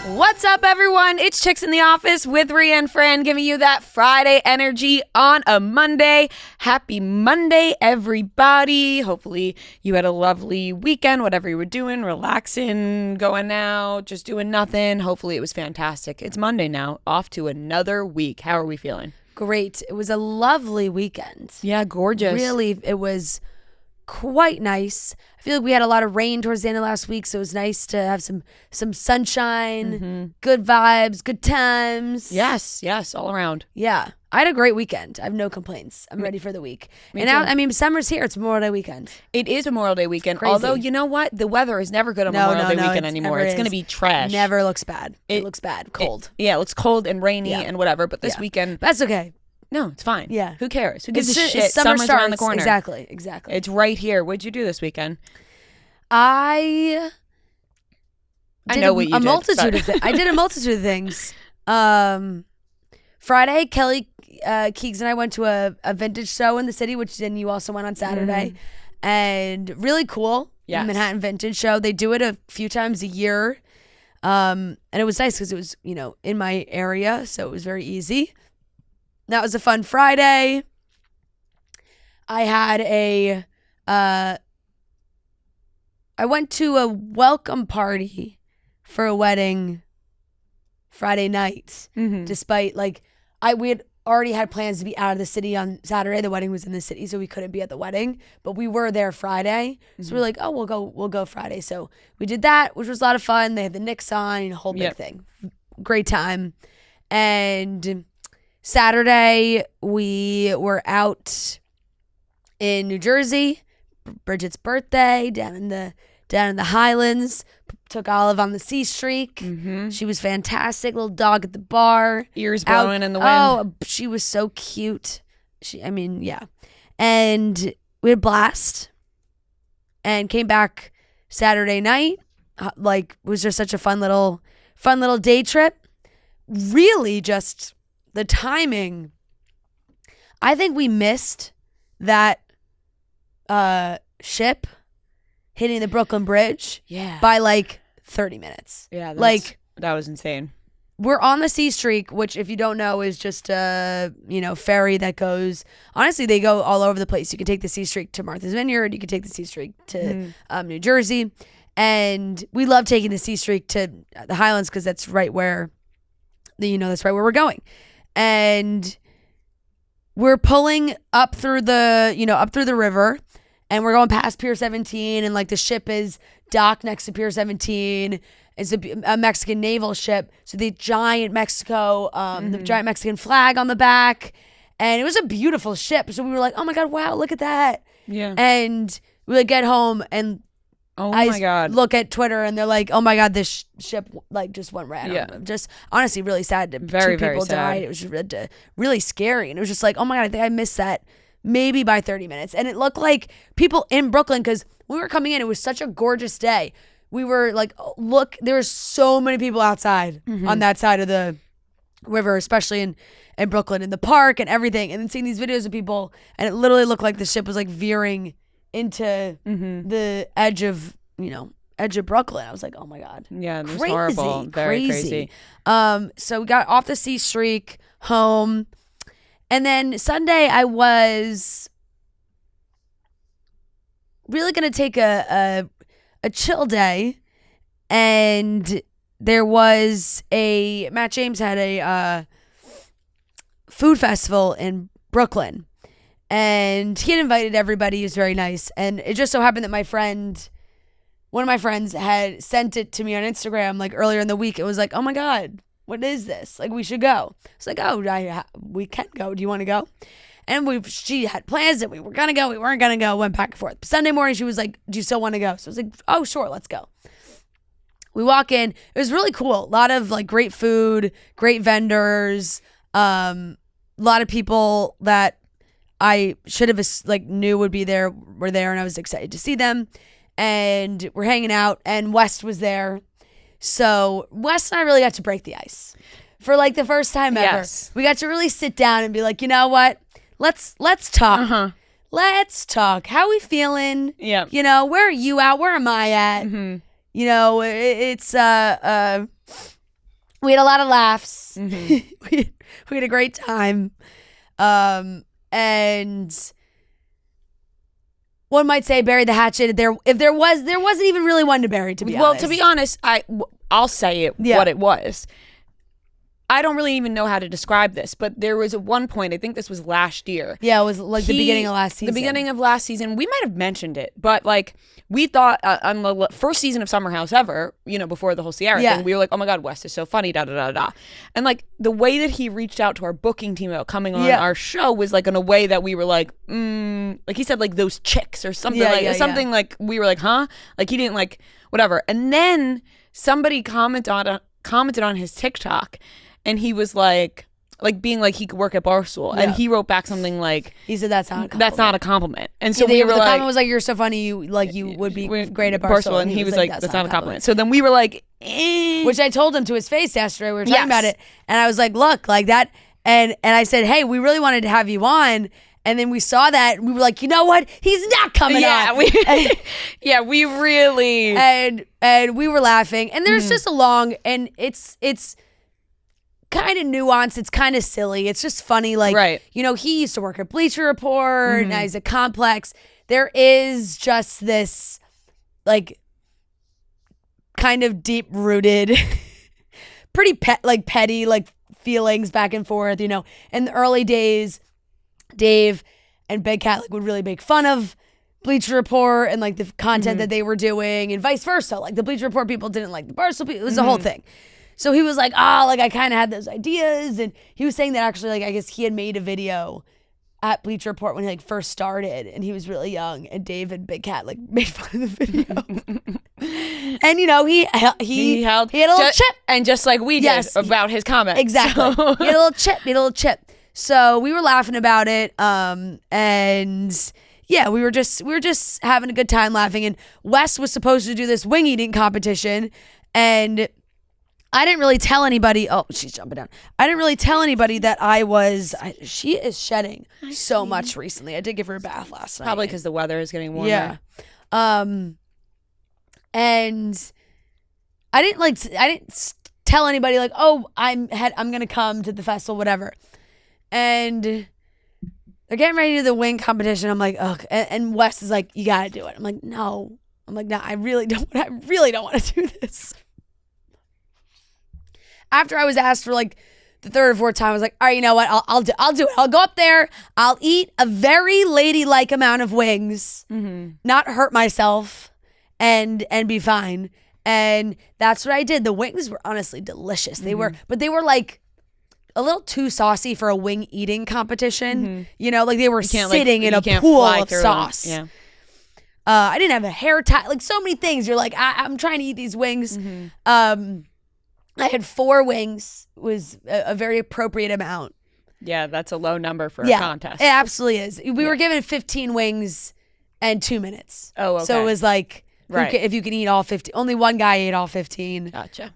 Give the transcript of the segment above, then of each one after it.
What's up, everyone? It's Chicks in the Office with Rhea and Fran, giving you that Friday energy on a Monday. Happy Monday, everybody. Hopefully you had a lovely weekend, whatever you were doing, relaxing, going out, just doing nothing. Hopefully it was fantastic. It's Monday now, off to another week. How are we feeling? Great. It was a lovely weekend. Yeah, gorgeous. Really, it was quite nice. I feel like we had a lot of rain towards the end of last week, so it was nice to have some sunshine, good vibes, good times. Yes, all around. Yeah. I had a great weekend. I have no complaints. I'm ready for the week. Me and too. now, I mean, summer's here. It's Memorial Day weekend. It is Memorial Day weekend. Crazy. Although, you know what? The weather is never good on Memorial Day weekend anymore. It's going to be trash. Never looks bad. It looks bad. Cold. It looks cold and rainy and whatever. But this weekend, that's okay. no, it's fine. Yeah. Who cares? Who gives a It's shit? summer Summer's starts around the corner. Exactly. It's right here. What'd you do this weekend? I know what you did. I did a multitude of things. Friday, Kelly Keegs and I went to a vintage show in the city, which then you also went on Saturday. And really cool. Yes. Manhattan Vintage Show. They do it a few times a year. And it was nice because it was, in my area, so it was very easy. That was a fun Friday. I had I went to a welcome party for a wedding Friday night, despite we had already had plans to be out of the city on Saturday. The wedding was in the city, so we couldn't be at the wedding, but we were there Friday. So we were like, oh, we'll go Friday. So we did that, which was a lot of fun. They had the Knicks on, a whole big thing. Great time. And Saturday, we were out in New Jersey, Bridget's birthday, down in the Highlands. Took Olive on the Sea Streak. She was fantastic. Little dog at the bar. Ears blowing in the wind. Oh, she was so cute. And we had a blast. And came back Saturday night. It was just such a fun little day trip. Really just the timing. I think we missed that ship hitting the Brooklyn Bridge by 30 minutes. Yeah, that was insane. We're on the Sea Streak, which if you don't know is just a ferry that goes. Honestly, they go all over the place. You can take the Sea Streak to Martha's Vineyard. You can take the Sea Streak to New Jersey, and we love taking the Sea Streak to the Highlands because that's right where we're going, and we're pulling up through the river. And we're going past Pier 17, and the ship is docked next to Pier 17. It's a Mexican naval ship, so the giant the giant Mexican flag on the back, and it was a beautiful ship. So we were like, "Oh my god, wow, look at that!" Yeah. And we get home, and my god, look at Twitter, and they're like, "Oh my god, this ship just went right on them." Just honestly, really sad. Very, two people died. It was really scary, and it was just like, "Oh my god, I think I missed that." Maybe by 30 minutes. And it looked like people in Brooklyn, because we were coming in, it was such a gorgeous day. We were like, look, there were so many people outside on that side of the river, especially in Brooklyn, in the park and everything. And then seeing these videos of people, and it literally looked like the ship was veering into the edge of Brooklyn. I was like, oh my God. Yeah, it was horrible. Very crazy. So we got off the Sea Streak, home. And then Sunday, I was really going to take a chill day. And there was Matt James had a food festival in Brooklyn. And he had invited everybody. He was very nice. And it just so happened that one of my friends had sent it to me on Instagram earlier in the week. It was like, oh my God. What is this? We should go. It's like, oh, we can go. Do you want to go? And she had plans that we were going to go. We weren't going to go. Went back and forth. Sunday morning, she was like, do you still want to go? So I was like, oh, sure. Let's go. We walk in. It was really cool. A lot of great food, great vendors, a lot of people that I should have knew would be there were there, and I was excited to see them. And we're hanging out, and West was there. So Wes and I really got to break the ice for the first time ever. Yes. We got to really sit down and be like, you know what? Let's talk. Let's talk. How are we feeling? Yeah. Where are you at? Where am I at? It's We had a lot of laughs. Mm-hmm. we had a great time. And one might say bury the hatchet. There wasn't even really one to bury, to be honest. Well, to be honest, I'll say it what it was. I don't really even know how to describe this, but there was at one point, I think this was last year. Yeah, it was like the beginning of last season. The beginning of last season, we might have mentioned it, but like we thought on the first season of Summer House ever, before the whole Sierra thing, we were like, oh my God, Wes is so funny, da da da da. And like the way that he reached out to our booking team about coming on our show was like in a way that we were like, like he said, like those chicks or something like we were like, huh? Like he didn't like whatever. And then somebody commented on his TikTok. And he was like being like he could work at Barstool, and he wrote back something like he said that's not a compliment. That's not a compliment. And so the were like, the comment was like, you're so funny, you would be great at Barstool, and he was like that's not a compliment. So then we were like, which I told him to his face yesterday. We were talking about it, and I was like, look, like that, and I said, hey, we really wanted to have you on. And then we saw that, and we were like, you know what? He's not coming on. We really and we were laughing, and there's just a long, and it's kind of nuanced. It's kind of silly. It's just funny. Like, he used to work at Bleacher Report. Now he's at Complex. There is just this, like, kind of deep rooted, pretty petty, like feelings back and forth. In the early days, Dave and Big Cat would really make fun of Bleacher Report and like the content that they were doing, and vice versa. Like the Bleacher Report people didn't like the Barstool people. It was a whole thing. So he was like, I kind of had those ideas. And he was saying that actually, like, I guess he had made a video at Bleacher Report when he like first started, and he was really young, and Dave and Big Cat like made fun of the video. And he had a little chip. And just like we did about his comment. Exactly. So. He had a little chip. So we were laughing about it. And yeah, we were just having a good time laughing. And Wes was supposed to do this wing eating competition, and I didn't really tell anybody. Oh, she's jumping down. I didn't really tell anybody that she is shedding so much recently. I did give her a bath last night. Probably because the weather is getting warmer. Yeah. And I didn't tell anybody like, oh, I'm gonna come to the festival, whatever. And they're getting ready to do the wing competition. I'm like, ugh. And Wes is like, you gotta do it. I'm like, no. I really don't want to do this. After I was asked for like the third or fourth time, I was like, all right, you know what? I'll do it. I'll go up there. I'll eat a very ladylike amount of wings, not hurt myself, and be fine. And that's what I did. The wings were honestly delicious. They were like a little too saucy for a wing eating competition. Like they were sitting in a pool of sauce. Yeah. I didn't have a hair tie. Like so many things. You're like, I'm trying to eat these wings. I had 4 wings, was a very appropriate amount. Yeah, that's a low number for a contest. It absolutely is. We were given 15 wings and 2 minutes. Oh, okay. So it was like, if you can eat all 15. Only one guy ate all 15. Gotcha.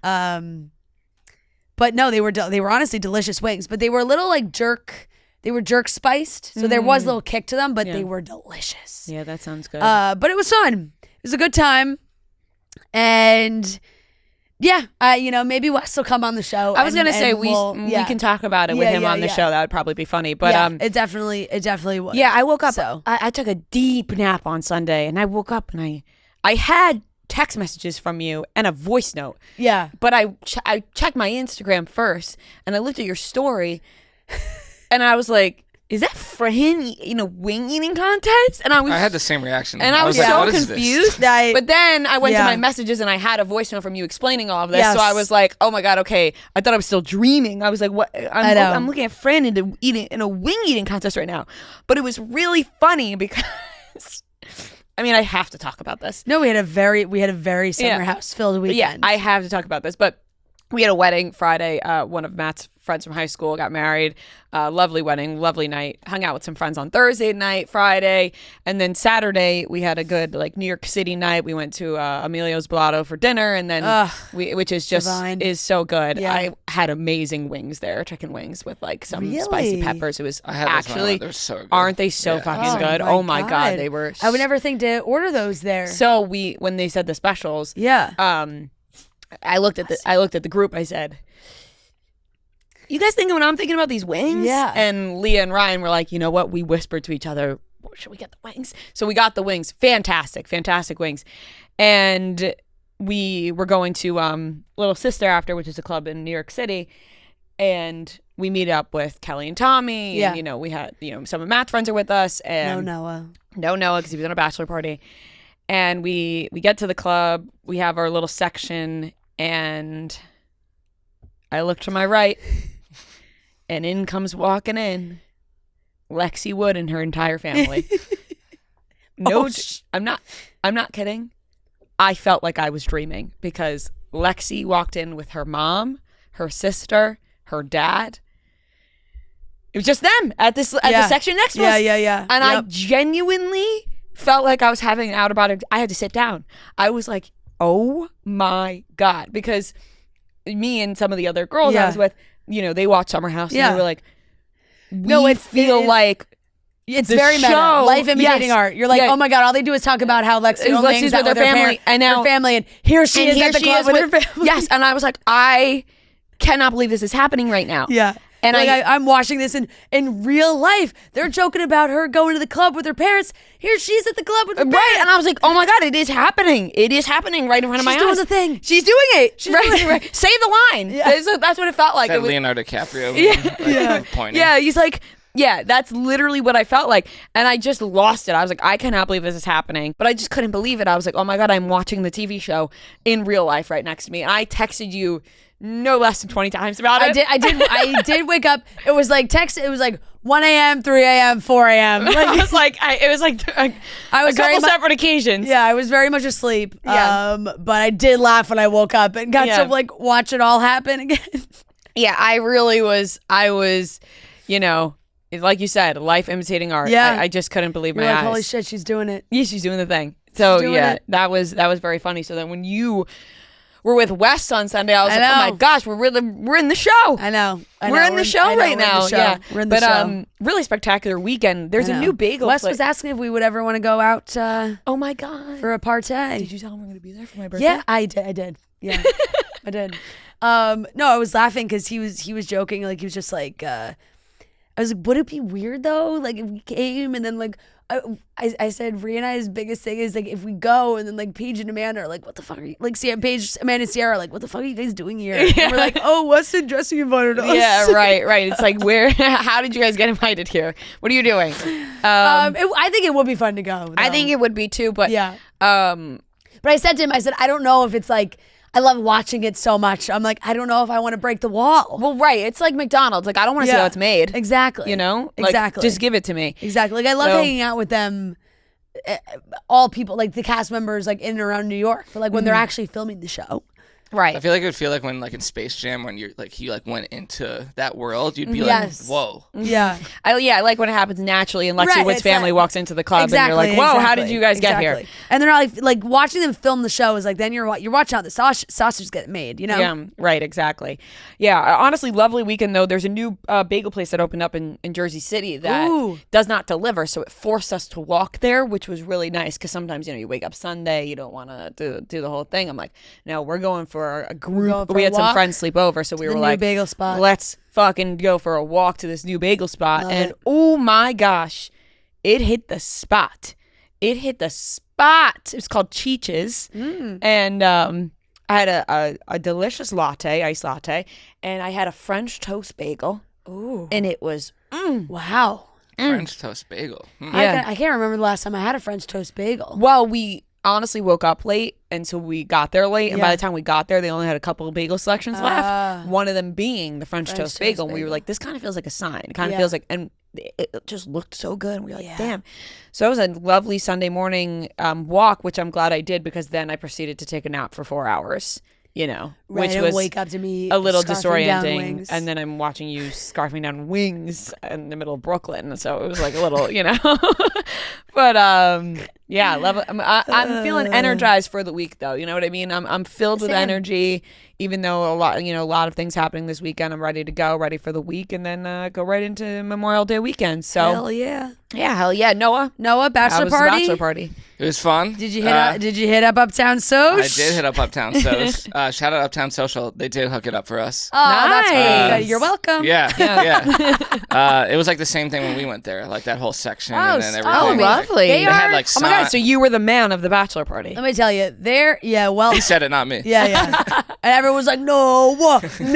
But no, they were honestly delicious wings. But they were a little like jerk. They were jerk spiced. So there was a little kick to them, but they were delicious. Yeah, that sounds good. But it was fun. It was a good time. And yeah, maybe Wes will come on the show. I was gonna say we can talk about it with him on the show. That would probably be funny. But it definitely would. Yeah, I woke up. So I took a deep nap on Sunday, and I woke up and I had text messages from you and a voice note. Yeah, but I checked my Instagram first, and I looked at your story, and I was like, is that for him in a wing eating contest? And I had the same reaction. And I was so confused. But then I went to my messages and I had a voicemail from you explaining all of this. Yes. So I was like, oh my God, okay. I thought I was still dreaming. I was like, what? I'm looking at Fran in a wing eating contest right now. But it was really funny because I have to talk about this. No, we had a very summer house filled weekend. Yeah, I have to talk about this. But we had a wedding Friday. One of Matt's friends from high school got married. Lovely wedding, lovely night. Hung out with some friends on Thursday night, Friday, and then Saturday we had a good New York City night. We went to Emilio's Blotto for dinner, and then which is just divine. Is so good. Yeah. I had amazing wings there, chicken wings with some spicy peppers. It was actually they're so good. Aren't they so fucking good? Oh my God, they were. I would never think to order those there. So when they said the specials, I looked at the group. I said, "You guys thinking what I'm thinking about these wings?" Yeah. And Leah and Ryan were like, "You know what?" We whispered to each other, "Should we get the wings?" So we got the wings. Fantastic wings. And we were going to Little Sister after, which is a club in New York City, and we meet up with Kelly and Tommy. Yeah. And, we had, some of Matt's friends are with us. And No Noah, because he was on a bachelor party. And we get to the club. We have our little section, and I look to my right, and in comes walking in Lexi Wood and her entire family. I'm not kidding. I felt like I was dreaming because Lexi walked in with her mom, her sister, her dad. It was just them at the section next to us. Yeah. And I genuinely felt like I was having an out about it. I had to sit down. I was like, oh my God. Because me and some of the other girls I was with, they watched Summer House and they were like, like it's the very show, meta. Life imitating art. You're like, oh my God, all they do is talk about how Lexi's with her family. And now her family, and here she is at the club with her family. Yes, and I was like, I cannot believe this is happening right now. Yeah. And I'm watching this in real life. They're joking about her going to the club with her parents. Here she's at the club with her parents. Right. And I was like, oh my God, it is happening. It is happening right in front of my eyes. She's doing the thing. She's doing it. Right. Say the line. Yeah. That's what it felt like. That Leonardo DiCaprio. Pointing. Yeah, he's like, yeah, that's literally what I felt like. And I just lost it. I was like, I cannot believe this is happening. But I just couldn't believe it. I was like, oh my God, I'm watching the TV show in real life right next to me. And I texted you no less than 20 times about it. I did wake up. It was like 1 a.m., 3 a.m., 4 a.m. I was like, I was a couple separate occasions. Yeah, I was very much asleep. Yeah. But I did laugh when I woke up and got to watch it all happen again. Yeah, I really was. I was, like you said, life imitating art. Yeah. I just couldn't believe my You're like, eyes. holy shit, she's doing it. Yeah, she's doing the thing. So that was very funny. So then when you were with Wes on Sunday, I was like, oh my gosh, we're in the show. I know. We're in the show right now. Yeah, we're in the show. Really spectacular weekend. There's a new bagel Wes place. was asking if we would ever want to go out. Oh my God, for a partay. Did you tell him we're going to be there for my birthday? Yeah, I did. Yeah, I did. No, I was laughing because he was joking. Like he was just like, I was like, would it be weird though? Like if we came and then like. I said Rhea and I's biggest thing is like if we go and then like Paige and Amanda are like, what the fuck are you like? Paige, Amanda, and Sierra are like, what the fuck are you guys doing here? Yeah. And we're like, oh, Weston dressing invited us. Yeah, right. It's like how did you guys get invited here? What are you doing? I think it would be fun to go. Though. I think it would be too, but yeah. But I said to him, I don't know if it's like. I love watching it so much. I'm like, I don't know if I want to break the wall. Well, right. It's like McDonald's. Like, I don't want to see how it's made. Exactly. Like, exactly. Just give it to me. Exactly. Like, I love hanging out with them, all people, like the cast members, like in and around New York, but like when they're actually filming the show. Right. I feel like it would feel like when like in Space Jam when you're like you like went into that world, you'd be like, whoa. Yeah. I like when it happens naturally and Lexi Wood's family walks into the club and you're like, whoa, how did you guys get here? And they're not like watching them film the show is like then you're watching how the sausage get made, Yeah, right, exactly. Yeah, honestly, lovely weekend though. There's a new bagel place that opened up in Jersey City that does not deliver, so it forced us to walk there, which was really nice because sometimes you wake up Sunday, you don't want to do the whole thing. I'm like, no, we're going for a group. We had some friends sleep over, so we were like, bagel spot. Let's fucking go for a walk to this new bagel spot. Oh my gosh, it hit the spot. It was called Cheech's, and I had a delicious latte, iced latte, and I had a French toast bagel. Ooh, and it was wow. French toast bagel. Yeah. I can't remember the last time I had a French toast bagel. Well, we honestly woke up late, and so we got there late, and by the time we got there, they only had a couple of bagel selections left, one of them being the French toast bagel, and we were like, this kind of feels like a sign. It kind of feels like, and it just looked so good, and we were like, damn. So it was a lovely Sunday morning walk, which I'm glad I did, because then I proceeded to take a nap for 4 hours. Which was wake up to me a little disorienting, and then I'm watching you scarfing down wings in the middle of Brooklyn, so it was like a little, but Yeah, love it. I'm feeling energized for the week, though. You know what I mean? I'm filled with energy, even though a lot of things happening this weekend. I'm ready to go, ready for the week, and then go right into Memorial Day weekend. So hell yeah, hell yeah. Noah, bachelor how was party. The bachelor party. It was fun. Did you hit up Uptown Social? I did hit up Uptown Social. Shout out Uptown Social. They did hook it up for us. Oh, that's Nice. good. You're welcome. Yeah. It was like the same thing when we went there, like that whole section and then everything. Oh, lovely. They had like Oh my God, so you were the man of the bachelor party. Let me tell you, He said it, not me. Yeah. And everyone was like, Noah, save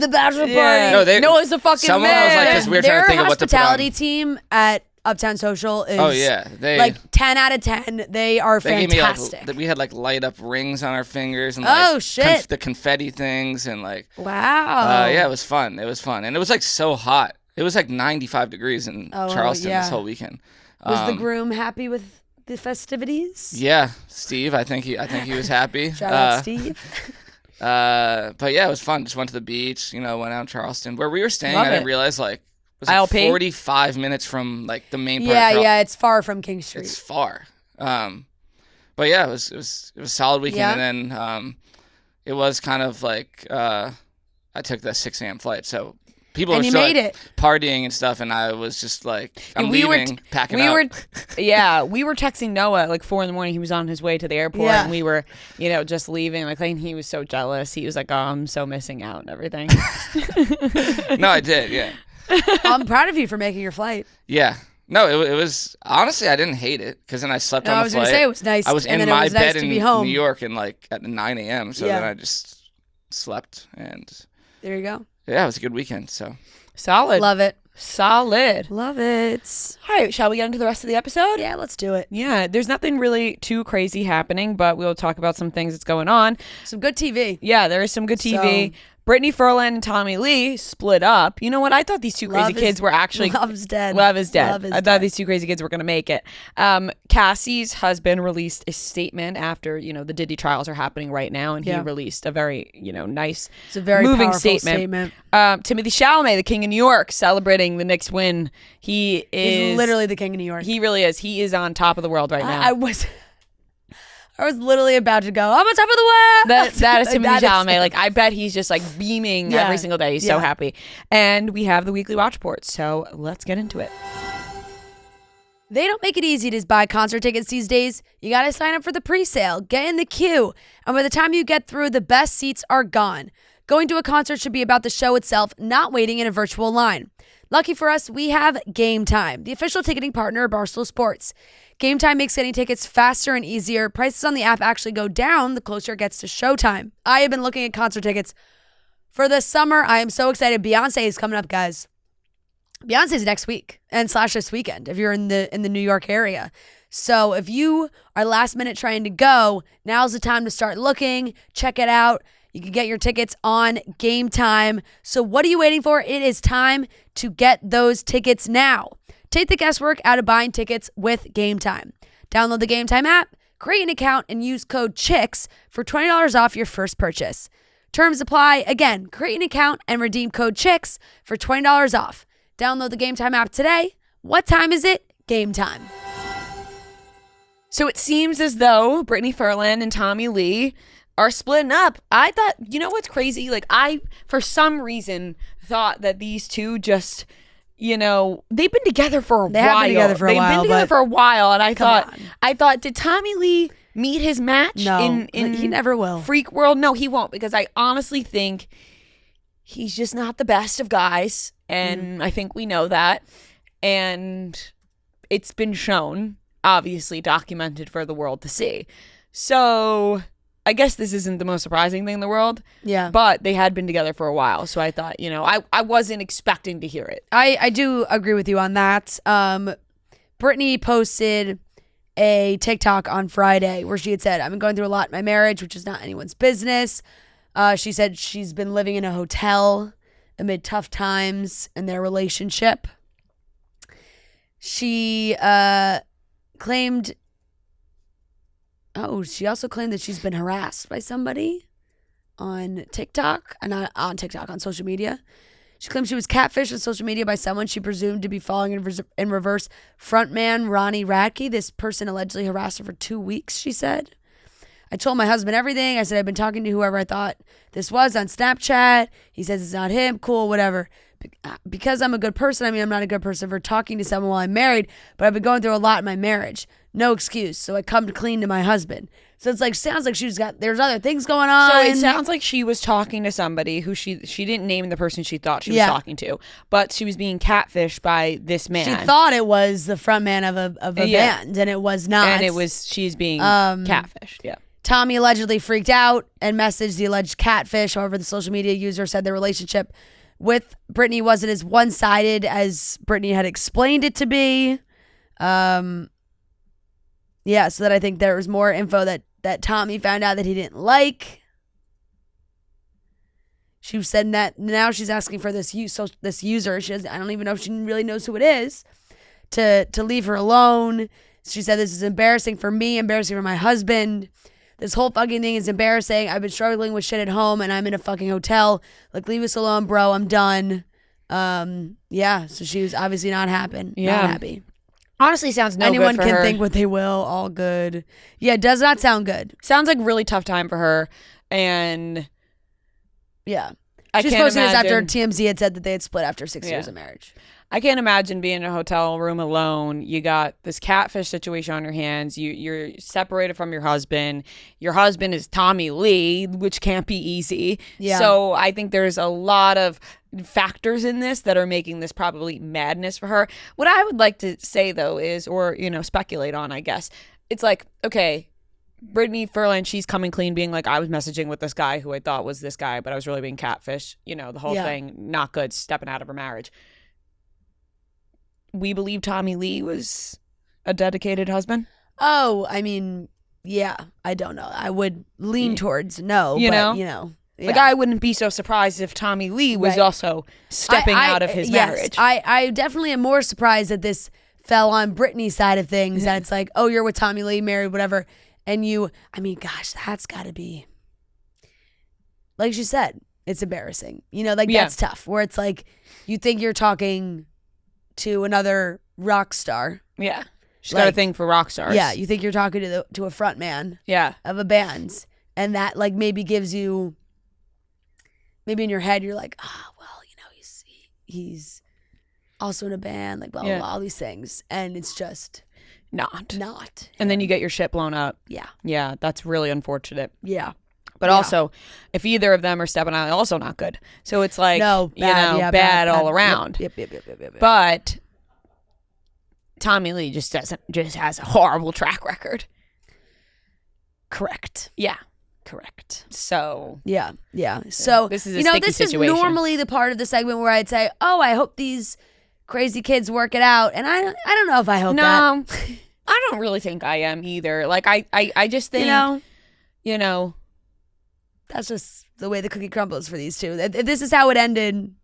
the bachelor party. No, Noah's the fucking someone man. was like, because we were trying to think of what to put on. Their hospitality team at Uptown Social is they 10 out of 10. They are fantastic. Gave me we had like light up rings on our fingers and shit, the confetti things and like wow. It was fun. And it was like so hot. It was like 95 degrees in Charleston this whole weekend. Was the groom happy with the festivities? Yeah, Steve. I think he was happy. Shout out Steve. But yeah, it was fun. Just went to the beach. Went out in Charleston where we were staying. Love I didn't it. realize like it was like ILP? 45 minutes from like the main part. Yeah, it's far from King Street. It's far. But yeah, it was a solid weekend, Yeah. and then it was kind of like I took the 6 a.m. flight, so people were still made it. partying and stuff, and I was just like, I'm leaving, packing up. We were texting Noah at like 4 a.m. He was on his way to the airport, and we were, just leaving. Like, and he was so jealous. He was like, "Oh, I'm so missing out and everything." No, I did. Yeah. I'm proud of you for making your flight. Yeah. No, it was honestly, I didn't hate it because then I slept on the flight. I was gonna say it was nice. I was and in then my it was nice bed to in be home. New York and like at 9 a.m. So then I just slept, and there you go. Yeah, it was a good weekend. So solid, love it, solid, love it. All right, shall we get into the rest of the episode? Yeah, let's do it. Yeah, there's nothing really too crazy happening, but we'll talk about some things that's going on. Some good TV. Yeah, there is some good TV. Brittany Furlan and Tommy Lee split up. You know what? I thought these two crazy kids were actually... Love is dead. Love is dead. I thought these two crazy kids were going to make it. Cassie's husband released a statement after, the Diddy trials are happening right now, and he released a very, nice, it's a very moving powerful statement. Timothée Chalamet, the king of New York, celebrating the Knicks win. He's literally the king of New York. He really is. He is on top of the world right now. I was literally about to go, I'm on top of the world. That is Timothée Chalamet. Like, I bet he's just like beaming every single day. He's so happy. And we have the weekly watch report. So let's get into it. They don't make it easy to buy concert tickets these days. You got to sign up for the pre-sale, get in the queue, and by the time you get through, the best seats are gone. Going to a concert should be about the show itself, not waiting in a virtual line. Lucky for us, we have Game Time, the official ticketing partner of Barstool Sports. Game Time makes getting tickets faster and easier. Prices on the app actually go down the closer it gets to showtime. I have been looking at concert tickets for the summer. I am so excited. Beyonce is coming up, guys. Beyonce's next week and / this weekend if you're in the New York area. So if you are last minute trying to go, now's the time to start looking. Check it out. You can get your tickets on Game Time. So what are you waiting for? It is time to get those tickets now. Take the guesswork out of buying tickets with Game Time. Download the Game Time app, create an account, and use code CHICKS for $20 off your first purchase. Terms apply. Again, create an account and redeem code CHICKS for $20 off. Download the Game Time app today. What time is it? Game Time. So it seems as though Brittany Furlan and Tommy Lee are splitting up. I thought, you know what's crazy? Like, I, for some reason, thought that these two just, they've been together for a while. They have been together for a while. They've been together for a while, and I thought, did Tommy Lee meet his match? No, in he never will. Freak world? No, he won't, because I honestly think he's just not the best of guys, and I think we know that, and it's been shown, obviously documented for the world to see. So I guess this isn't the most surprising thing in the world. Yeah. But they had been together for a while. So I thought, I wasn't expecting to hear it. I do agree with you on that. Brittany posted a TikTok on Friday where she had said, I've been going through a lot in my marriage, which is not anyone's business. She said she's been living in a hotel amid tough times in their relationship. She claimed... she also claimed that she's been harassed by somebody on TikTok, and not on TikTok, on social media. She claims she was catfished on social media by someone she presumed to be following in reverse frontman Ronnie Radke. This person allegedly harassed her for 2 weeks, she said. I told my husband everything. I said I've been talking to whoever I thought this was on Snapchat. He says it's not him. Cool, whatever. Because I'm a good person, I mean, I'm not a good person for talking to someone while I'm married, but I've been going through a lot in my marriage. No excuse. So I come clean to my husband. So it's like, sounds like there's other things going on. So it sounds like she was talking to somebody who she didn't name the person she thought she was talking to, but she was being catfished by this man. She thought it was the front man of a band, and it was not. And she's being catfished, yeah. Tommy allegedly freaked out and messaged the alleged catfish. However, the social media user said their relationship with Brittany wasn't as one-sided as Brittany had explained it to be. So that I think there was more info that Tommy found out that he didn't like. She said that now she's asking for this user. I don't even know if she really knows who it is, to leave her alone. She said, this is embarrassing for me, embarrassing for my husband. This whole fucking thing is embarrassing. I've been struggling with shit at home and I'm in a fucking hotel. Like, leave us alone, bro. I'm done. So she was obviously not happy. Yeah. Not happy. Honestly, sounds no Anyone good for can her. think what they will. All good. Yeah, it does not sound good. Sounds like a really tough time for her. And yeah. I She's can't posting this after imagine- TMZ had said that they had split after 6 years of marriage. I can't imagine being in a hotel room alone. You got this catfish situation on your hands. You're separated from your husband. Your husband is Tommy Lee, which can't be easy. Yeah. So I think there's a lot of factors in this that are making this probably madness for her. What I would like to say, though, is, or, speculate on, I guess. It's like, okay, Brittany Furlan, she's coming clean, being like, I was messaging with this guy who I thought was this guy, but I was really being catfish. The whole thing, not good, stepping out of her marriage. We believe Tommy Lee was a dedicated husband? Oh, I mean, yeah, I don't know. I would lean towards no, Yeah. Like, I wouldn't be so surprised if Tommy Lee was also stepping out of his marriage. I definitely am more surprised that this fell on Brittany's side of things, that it's like, oh, you're with Tommy Lee, married, whatever, and gosh, that's got to be, like she said, it's embarrassing. That's tough, where it's like, you think you're talking to another rock star. Yeah. She's got a thing for rock stars. Yeah, you think you're talking to a front man of a band, and that maybe gives you, maybe in your head you're like, he's also in a band, blah, blah, blah, all these things, and it's just not. And then you get your shit blown up. Yeah. Yeah, that's really unfortunate. Yeah. But also, if either of them are stepping out, also not good. So it's like, bad all around. Yep. But Tommy Lee just has a horrible track record. Correct. Yeah. Correct. So yeah. So this is a sticky this situation. Is normally the part of the segment where I'd say, oh, I hope these crazy kids work it out, and I don't know if I hope that. No, I don't really think I am either. Like I just think that's just the way the cookie crumbles for these two. If this is how it ended.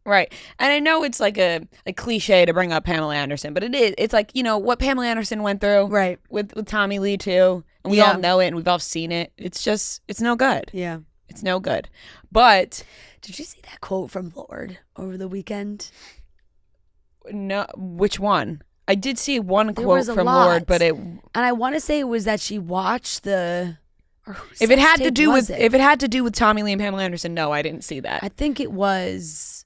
Right. And I know it's like a cliche to bring up Pamela Anderson, but it's like, what Pamela Anderson went through with Tommy Lee too. And we all know it and we've all seen it. It's no good. Yeah. It's no good. But did you see that quote from Lorde over the weekend? No, which one? I did see one quote from Lorde, but and I want to say it was that she watched the if it had to do with Tommy Lee and Pamela Anderson, no, I didn't see that. I think it was.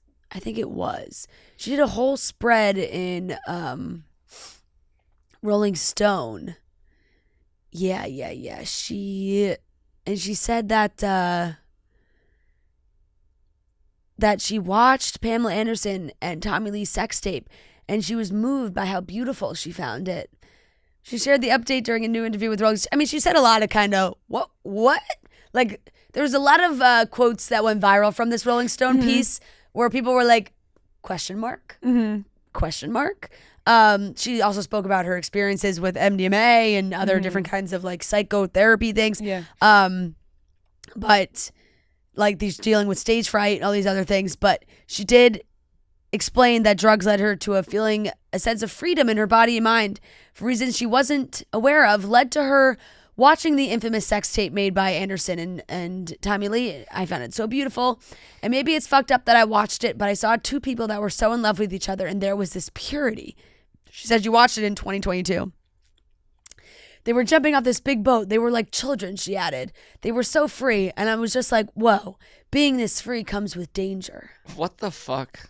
She did a whole spread in Rolling Stone. Yeah. She said that she watched Pamela Anderson and Tommy Lee's sex tape, and she was moved by how beautiful she found it. She shared the update during a new interview with Rolling Stone. I mean, she said a lot of kind of, what? Like, there was a lot of quotes that went viral from this Rolling Stone piece where people were like, question mark? Question mark? She also spoke about her experiences with MDMA and other different kinds of psychotherapy things. Yeah. But these dealing with stage fright and all these other things. But she did explain that drugs led her to a sense of freedom in her body and mind for reasons she wasn't aware of, led to her watching the infamous sex tape made by Anderson and Tommy Lee, I found it so beautiful. And maybe it's fucked up that I watched it, but I saw two people that were so in love with each other, and there was this purity. She said you watched it in 2022. They were jumping off this big boat. They were like children, she added. They were so free. And I was just like, whoa, being this free comes with danger. What the fuck?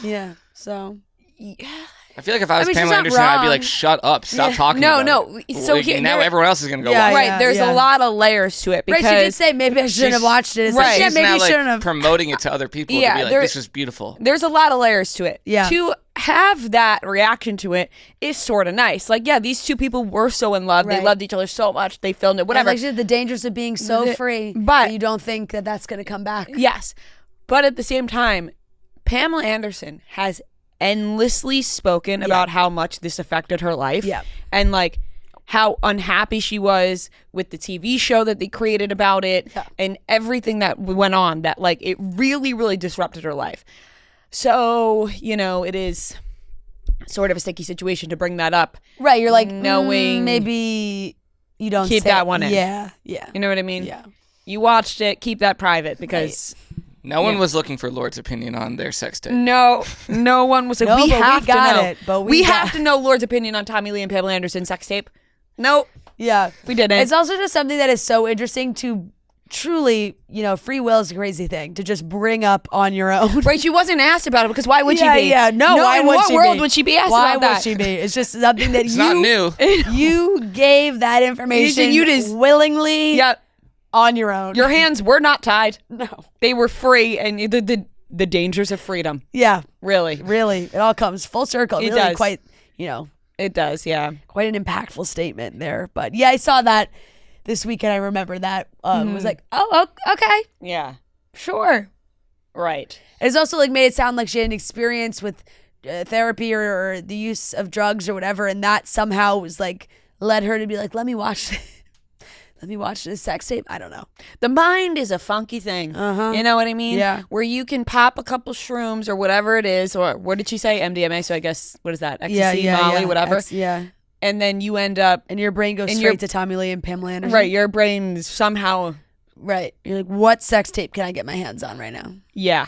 Yeah, so. I feel like if I was she's Pamela not Anderson, I'd be wrong. like, shut up. Stop talking about it. So Like, now there- everyone else is going to go Yeah, watch Right, it. yeah, there's yeah. a lot of layers to it because Right, she did say maybe I shouldn't have watched it. It's Right. like, yeah, She's maybe now, you like, shouldn't have. promoting it to other people Yeah, to be like, there- this was beautiful. there's a lot of layers to it. Yeah. To have that reaction to it is sort of nice. Like, yeah, these two people were so in love. They Right. loved each other so much. They filmed it, whatever. Like she said, the dangers of being so free, but- you don't think that that's going to come back. Yes. But at the same time, Pamela Anderson has endlessly spoken about how much this affected her life. Yeah. And like how unhappy she was with the TV show that they created about it and everything that went on, that like it really, really disrupted her life. So, you know, it is sort of a sticky situation to bring that up. Right, you're like, knowing maybe you don't keep say that one in. Yeah, yeah. You know what I mean? Yeah. You watched it, keep that private because No one was looking for Lord's opinion on their sex tape. no one was like, No, we but we have got to know. it, but we we got- have to know Lord's opinion on Tommy Lee and Pamela Anderson sex tape. Nope, Yeah. we didn't. It's also just something that is so interesting to truly, you know, free will is a crazy thing to just bring up on your own. right, she wasn't asked about it because why would Yeah, she be? yeah, no, why in would what she world be? would she be asked Why about would that? she be? It's just something that It's not new. you gave that information You just- willingly Yeah, on your own. your hands were not tied. No. They were free, and the dangers of freedom. Yeah, Really, really. It all comes full circle. It Really does. quite, you know, it does. Yeah. quite an impactful statement there. But yeah, I saw that this weekend. I remember that. Was like, oh, okay, Yeah. sure. Right. It's also like made it sound like she had an experience with therapy or the use of drugs or whatever, and that somehow was like led her to be like, let me watch this sex tape. I don't know. The mind is a funky thing. You know what I mean? Yeah. Where you can pop a couple shrooms or whatever it is, or what did she say? MDMA. So I guess, what is that? Ecstasy, Molly, whatever. Yeah. And then you end up, And your brain goes And straight your- to Tommy Lee and Pamela Anderson. right, your brain somehow, Right. You're like, what sex tape can I get my hands on right now? yeah.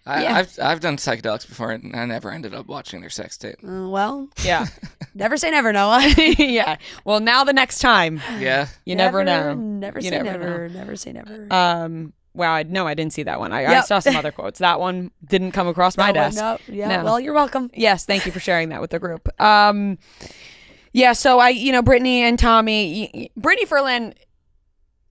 Yeah. I've done psychedelics before, and I never ended up watching their sex tape. Well, Yeah. never say never, Noah. yeah. Well, now the next time, Yeah. you never know. Never You say never never. Never say never. Wow, I didn't see that one. I Yep. saw some other quotes. That one didn't come across my desk. No, yeah. No. Well, you're welcome. Yes, thank you for sharing that with the group. Yeah, so Brittany and Tommy, Brittany Furlan,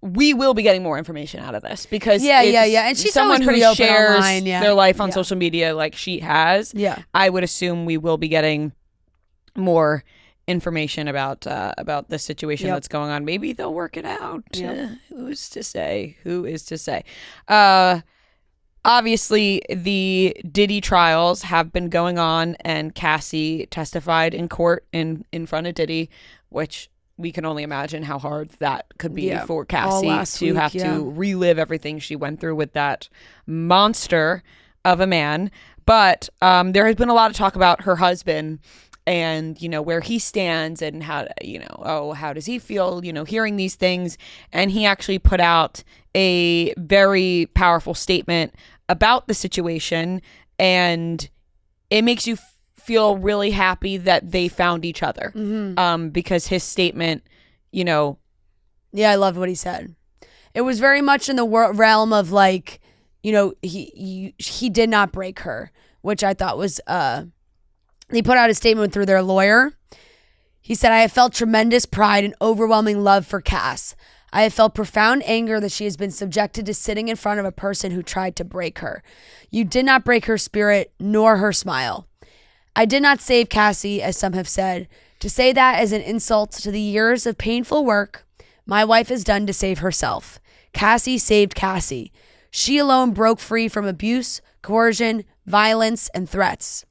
we will be getting more information out of this because Yeah. it's And she's someone always pretty who open shares online, yeah. their life on Yeah. social media like she has. Yeah. I would assume we will be getting more information about the situation Yep. that's going on. Maybe they'll work it out. Yep. Who's to say? Who is to say? Obviously, the Diddy trials have been going on, and Cassie testified in court in front of Diddy, which we can only imagine how hard that could be Yeah. for All Cassie last to week, have yeah. to relive everything she went through with that monster of a man. But there has been a lot of talk about her husband and, where he stands and how, how does he feel, hearing these things. And he actually put out a very powerful statement about the situation, and it makes you feel really happy that they found each other. Because his statement, Yeah, I loved what he said. It was very much in the realm of like, he did not break her, which I thought was, he put out a statement through their lawyer. He said, I have felt tremendous pride and overwhelming love for Cass. I have felt profound anger that she has been subjected to sitting in front of a person who tried to break her. You did not break her spirit nor her smile. I did not save Cassie, as some have said. To say that as an insult to the years of painful work my wife has done to save herself. Cassie saved Cassie. She alone broke free from abuse, coercion, violence, and threats.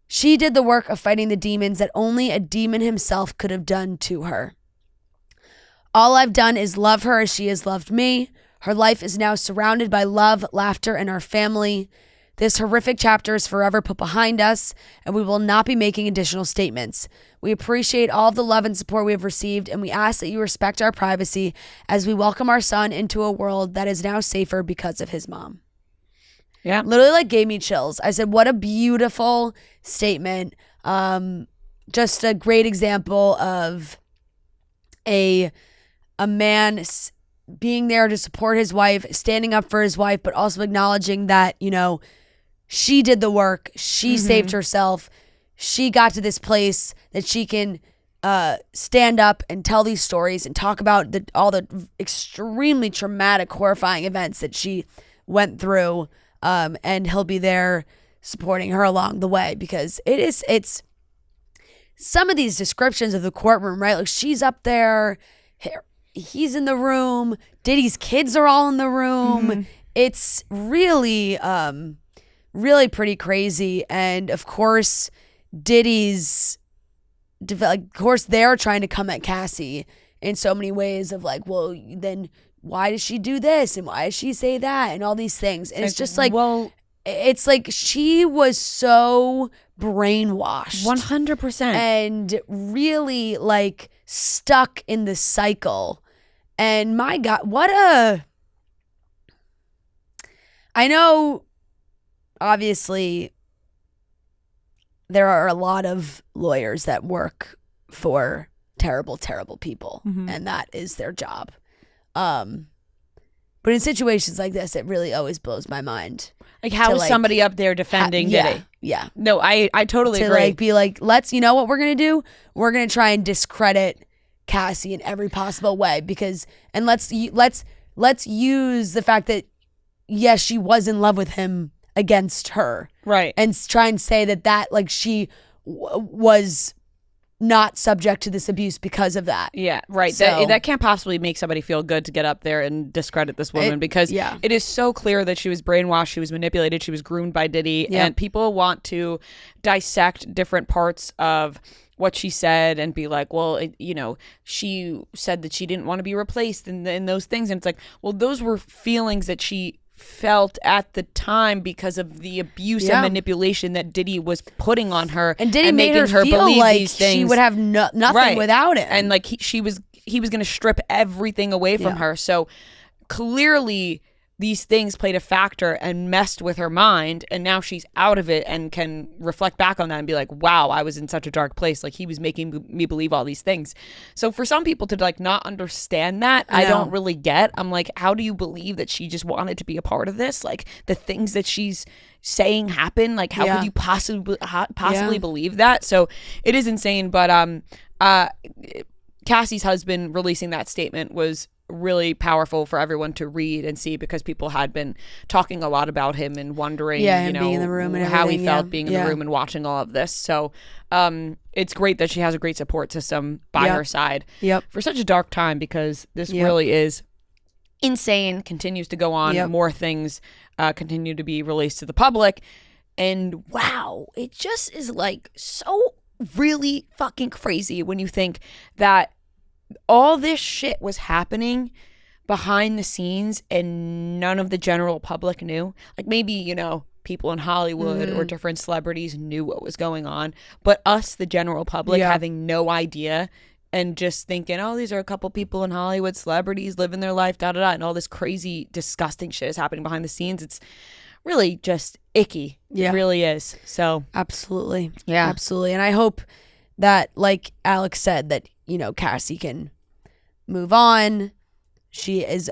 She did the work of fighting the demons that only a demon himself could have done to her. All I've done is love her as she has loved me. Her life is now surrounded by love, laughter, and our family. This horrific chapter is forever put behind us, and we will not be making additional statements. We appreciate all of the love and support we have received, and we ask that you respect our privacy as we welcome our son into a world that is now safer because of his mom. Yeah. Literally like gave me chills. I said, what a beautiful statement. Just a great example of a man being there to support his wife, standing up for his wife, but also acknowledging that, you know, she did the work. She saved herself. She got to this place that she can stand up and tell these stories and talk about all the extremely traumatic, horrifying events that she went through. And he'll be there supporting her along the way, because it's some of these descriptions of the courtroom, right? Like, she's up there, he's in the room, Diddy's kids are all in the room. It's really, really pretty crazy. And of course, of course, they're trying to come at Cassie in so many ways of like, well, then why does she do this and why does she say that and all these things? And it's just like, well, it's like she was so brainwashed 100% and really like stuck in the cycle. And my God, I know obviously there are a lot of lawyers that work for terrible, terrible people, and that is their job. But in situations like this, it really always blows my mind. Like, how is somebody up there defending Diddy? Yeah. No, I totally agree. Like, be like, you know what we're going to do? We're going to try and discredit Cassie in every possible way, because, and let's use the fact that, yes, she was in love with him against her. Right. And try and say that like she was not subject to this abuse because of that. Yeah, right. So, that can't possibly make somebody feel good to get up there and discredit this woman, because it is so clear that she was brainwashed, she was manipulated, she was groomed by Diddy, and people want to dissect different parts of what she said and be like, well, she said that she didn't want to be replaced in those things. And it's like, well, those were feelings that she felt at the time because of the abuse and manipulation that Diddy was putting on her, and Diddy made her feel believe like these things. She would have nothing without him, and like he was going to strip everything away from her. So clearly these things played a factor and messed with her mind, and now she's out of it and can reflect back on that and be like, wow, I was in such a dark place. Like, he was making me believe all these things. So for some people to like not understand that, I don't really get. I'm like, how do you believe that she just wanted to be a part of this? Like, the things that she's saying happen, like, how could you possibly believe that? So it is insane. But Cassie's husband releasing that statement was really powerful for everyone to read and see, because people had been talking a lot about him and wondering, being in the room and how he felt being in the room and watching all of this. So it's great that she has a great support system by her side for such a dark time, because this really is insane, continues to go on. More things continue to be released to the public, and wow, it just is like so really fucking crazy when you think that all this shit was happening behind the scenes and none of the general public knew. Like, maybe, people in Hollywood or different celebrities knew what was going on, but us, the general public, having no idea and just thinking, oh, these are a couple people in Hollywood, celebrities living their life, and all this crazy, disgusting shit is happening behind the scenes. It's really just icky. It really is. So absolutely. Yeah. Absolutely. And I hope that, like Alex said, that Cassie can move on. She is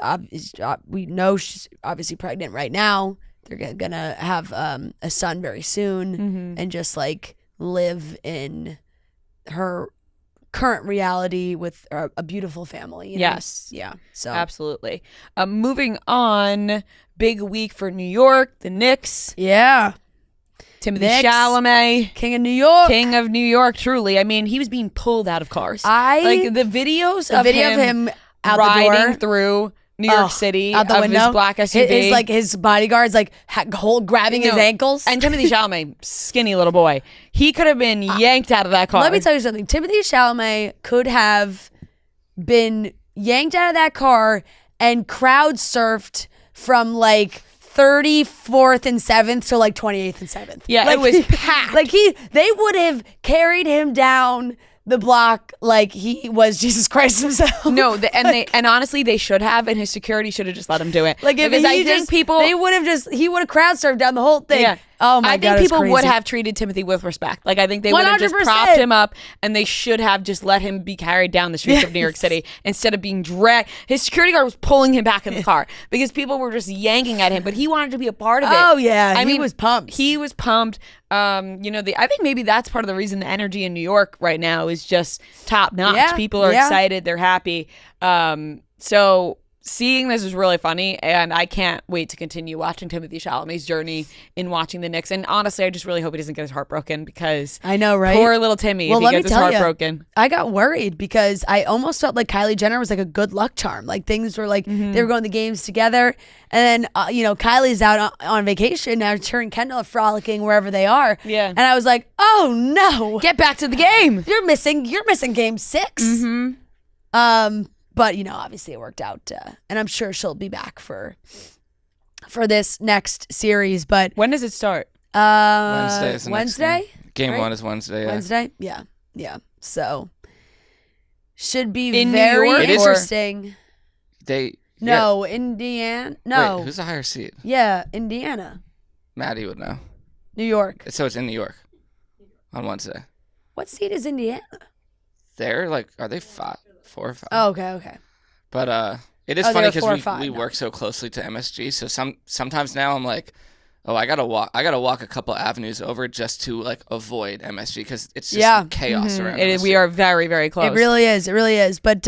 we know she's obviously pregnant right now. They're gonna have a son very soon, and just like live in her current reality with a beautiful family. Yes. Yeah. So absolutely. Moving on, big week for New York, the Knicks. Yeah. Timothée Chalamet, King of New York. King of New York, truly. I mean, he was being pulled out of cars. Like the videos of him out riding the door through New York City out the window. His black SUV. His bodyguards grabbing his ankles. And Timothée Chalamet, skinny little boy, he could have been yanked out of that car. Let me tell you something. Timothée Chalamet could have been yanked out of that car and crowd surfed from like 34th and 7th to like 28th and 7th. Yeah, like, it was packed. Like they would have carried him down the block like he was Jesus Christ himself. No, and honestly, they should have, and his security should have just let him do it. Like if because he would have crowd surfed down the whole thing. Yeah. Oh my God, I think it's people would crazy. have treated Timothy with respect. Like I think they would have just 100%. propped him up, and they should have just let him be carried down the streets of New York City instead of being dragged. His security guard was pulling him back in the car because people were just yanking at him, but he wanted to be a part of it. Oh yeah, I mean, he was pumped. He was pumped. I think maybe that's part of the reason the energy in New York right now is just top notch. Yeah, People are yeah. excited, they're happy. So seeing this is really funny, and I can't wait to continue watching Timothée Chalamet's journey in watching the Knicks. And honestly, I just really hope he doesn't get his heart broken because I know, right? poor little Timmy, Well, if let he me gets his tell heart ya, broken. I got worried because I almost felt like Kylie Jenner was like a good luck charm. Like things were like they were going to games together, and then Kylie's out on vacation now. Her and Kendall are frolicking wherever they are. Yeah. and I was like, oh no, Get back to the game. you're missing game 6. But obviously it worked out, and I'm sure she'll be back for this next series. But When does it start? Wednesday is the next Wednesday. Game Right? 1 is Wednesday. Yeah. Wednesday? Yeah. So should be In New very York, It is- interesting. They No, Indiana. No. Wait, who's the higher seed? Yeah, Indiana. Maddie would know. New York. So it's in New York on Wednesday. What seed is Indiana? They're like, are they 4 or 5? Oh, okay. But it is Oh, funny they're 4 or because 5 we now. work so closely to MSG. So sometimes now I'm like, oh, I gotta walk a couple avenues over just to like avoid MSG because it's just chaos around. MSG. We are very, very close. It really is. But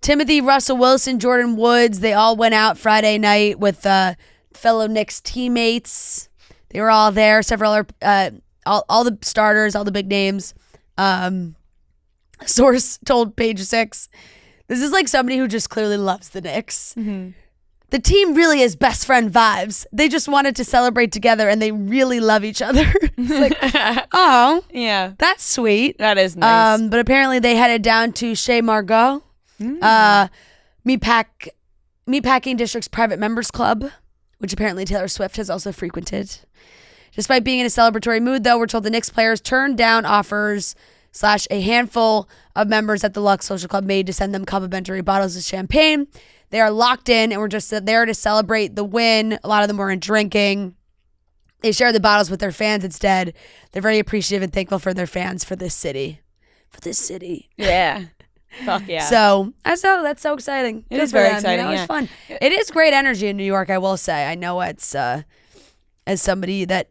Timothy, Russell Wilson, Jordan Woods, they all went out Friday night with fellow Knicks teammates. They were all there. Several other, all the starters, all the big names. Source told Page 6, this is like somebody who just clearly loves the Knicks. The team really is best friend vibes. They just wanted to celebrate together, and they really love each other. It's like, oh, Yeah, that's sweet. that is nice. But apparently they headed down to Chez Margot, Meatpacking District's private members club, which apparently Taylor Swift has also frequented. Despite being in a celebratory mood, though, we're told the Knicks players turned down offers / a handful of members at the Lux Social Club made to send them complimentary bottles of champagne. They are locked in and were just there to celebrate the win. A lot of them weren't drinking. They shared the bottles with their fans instead. They're very appreciative and thankful for their fans for this city. Yeah. Fuck yeah. So that's so exciting. It Good is for very them, exciting, It's yeah. fun. It is great energy in New York, I will say. I know it's as somebody that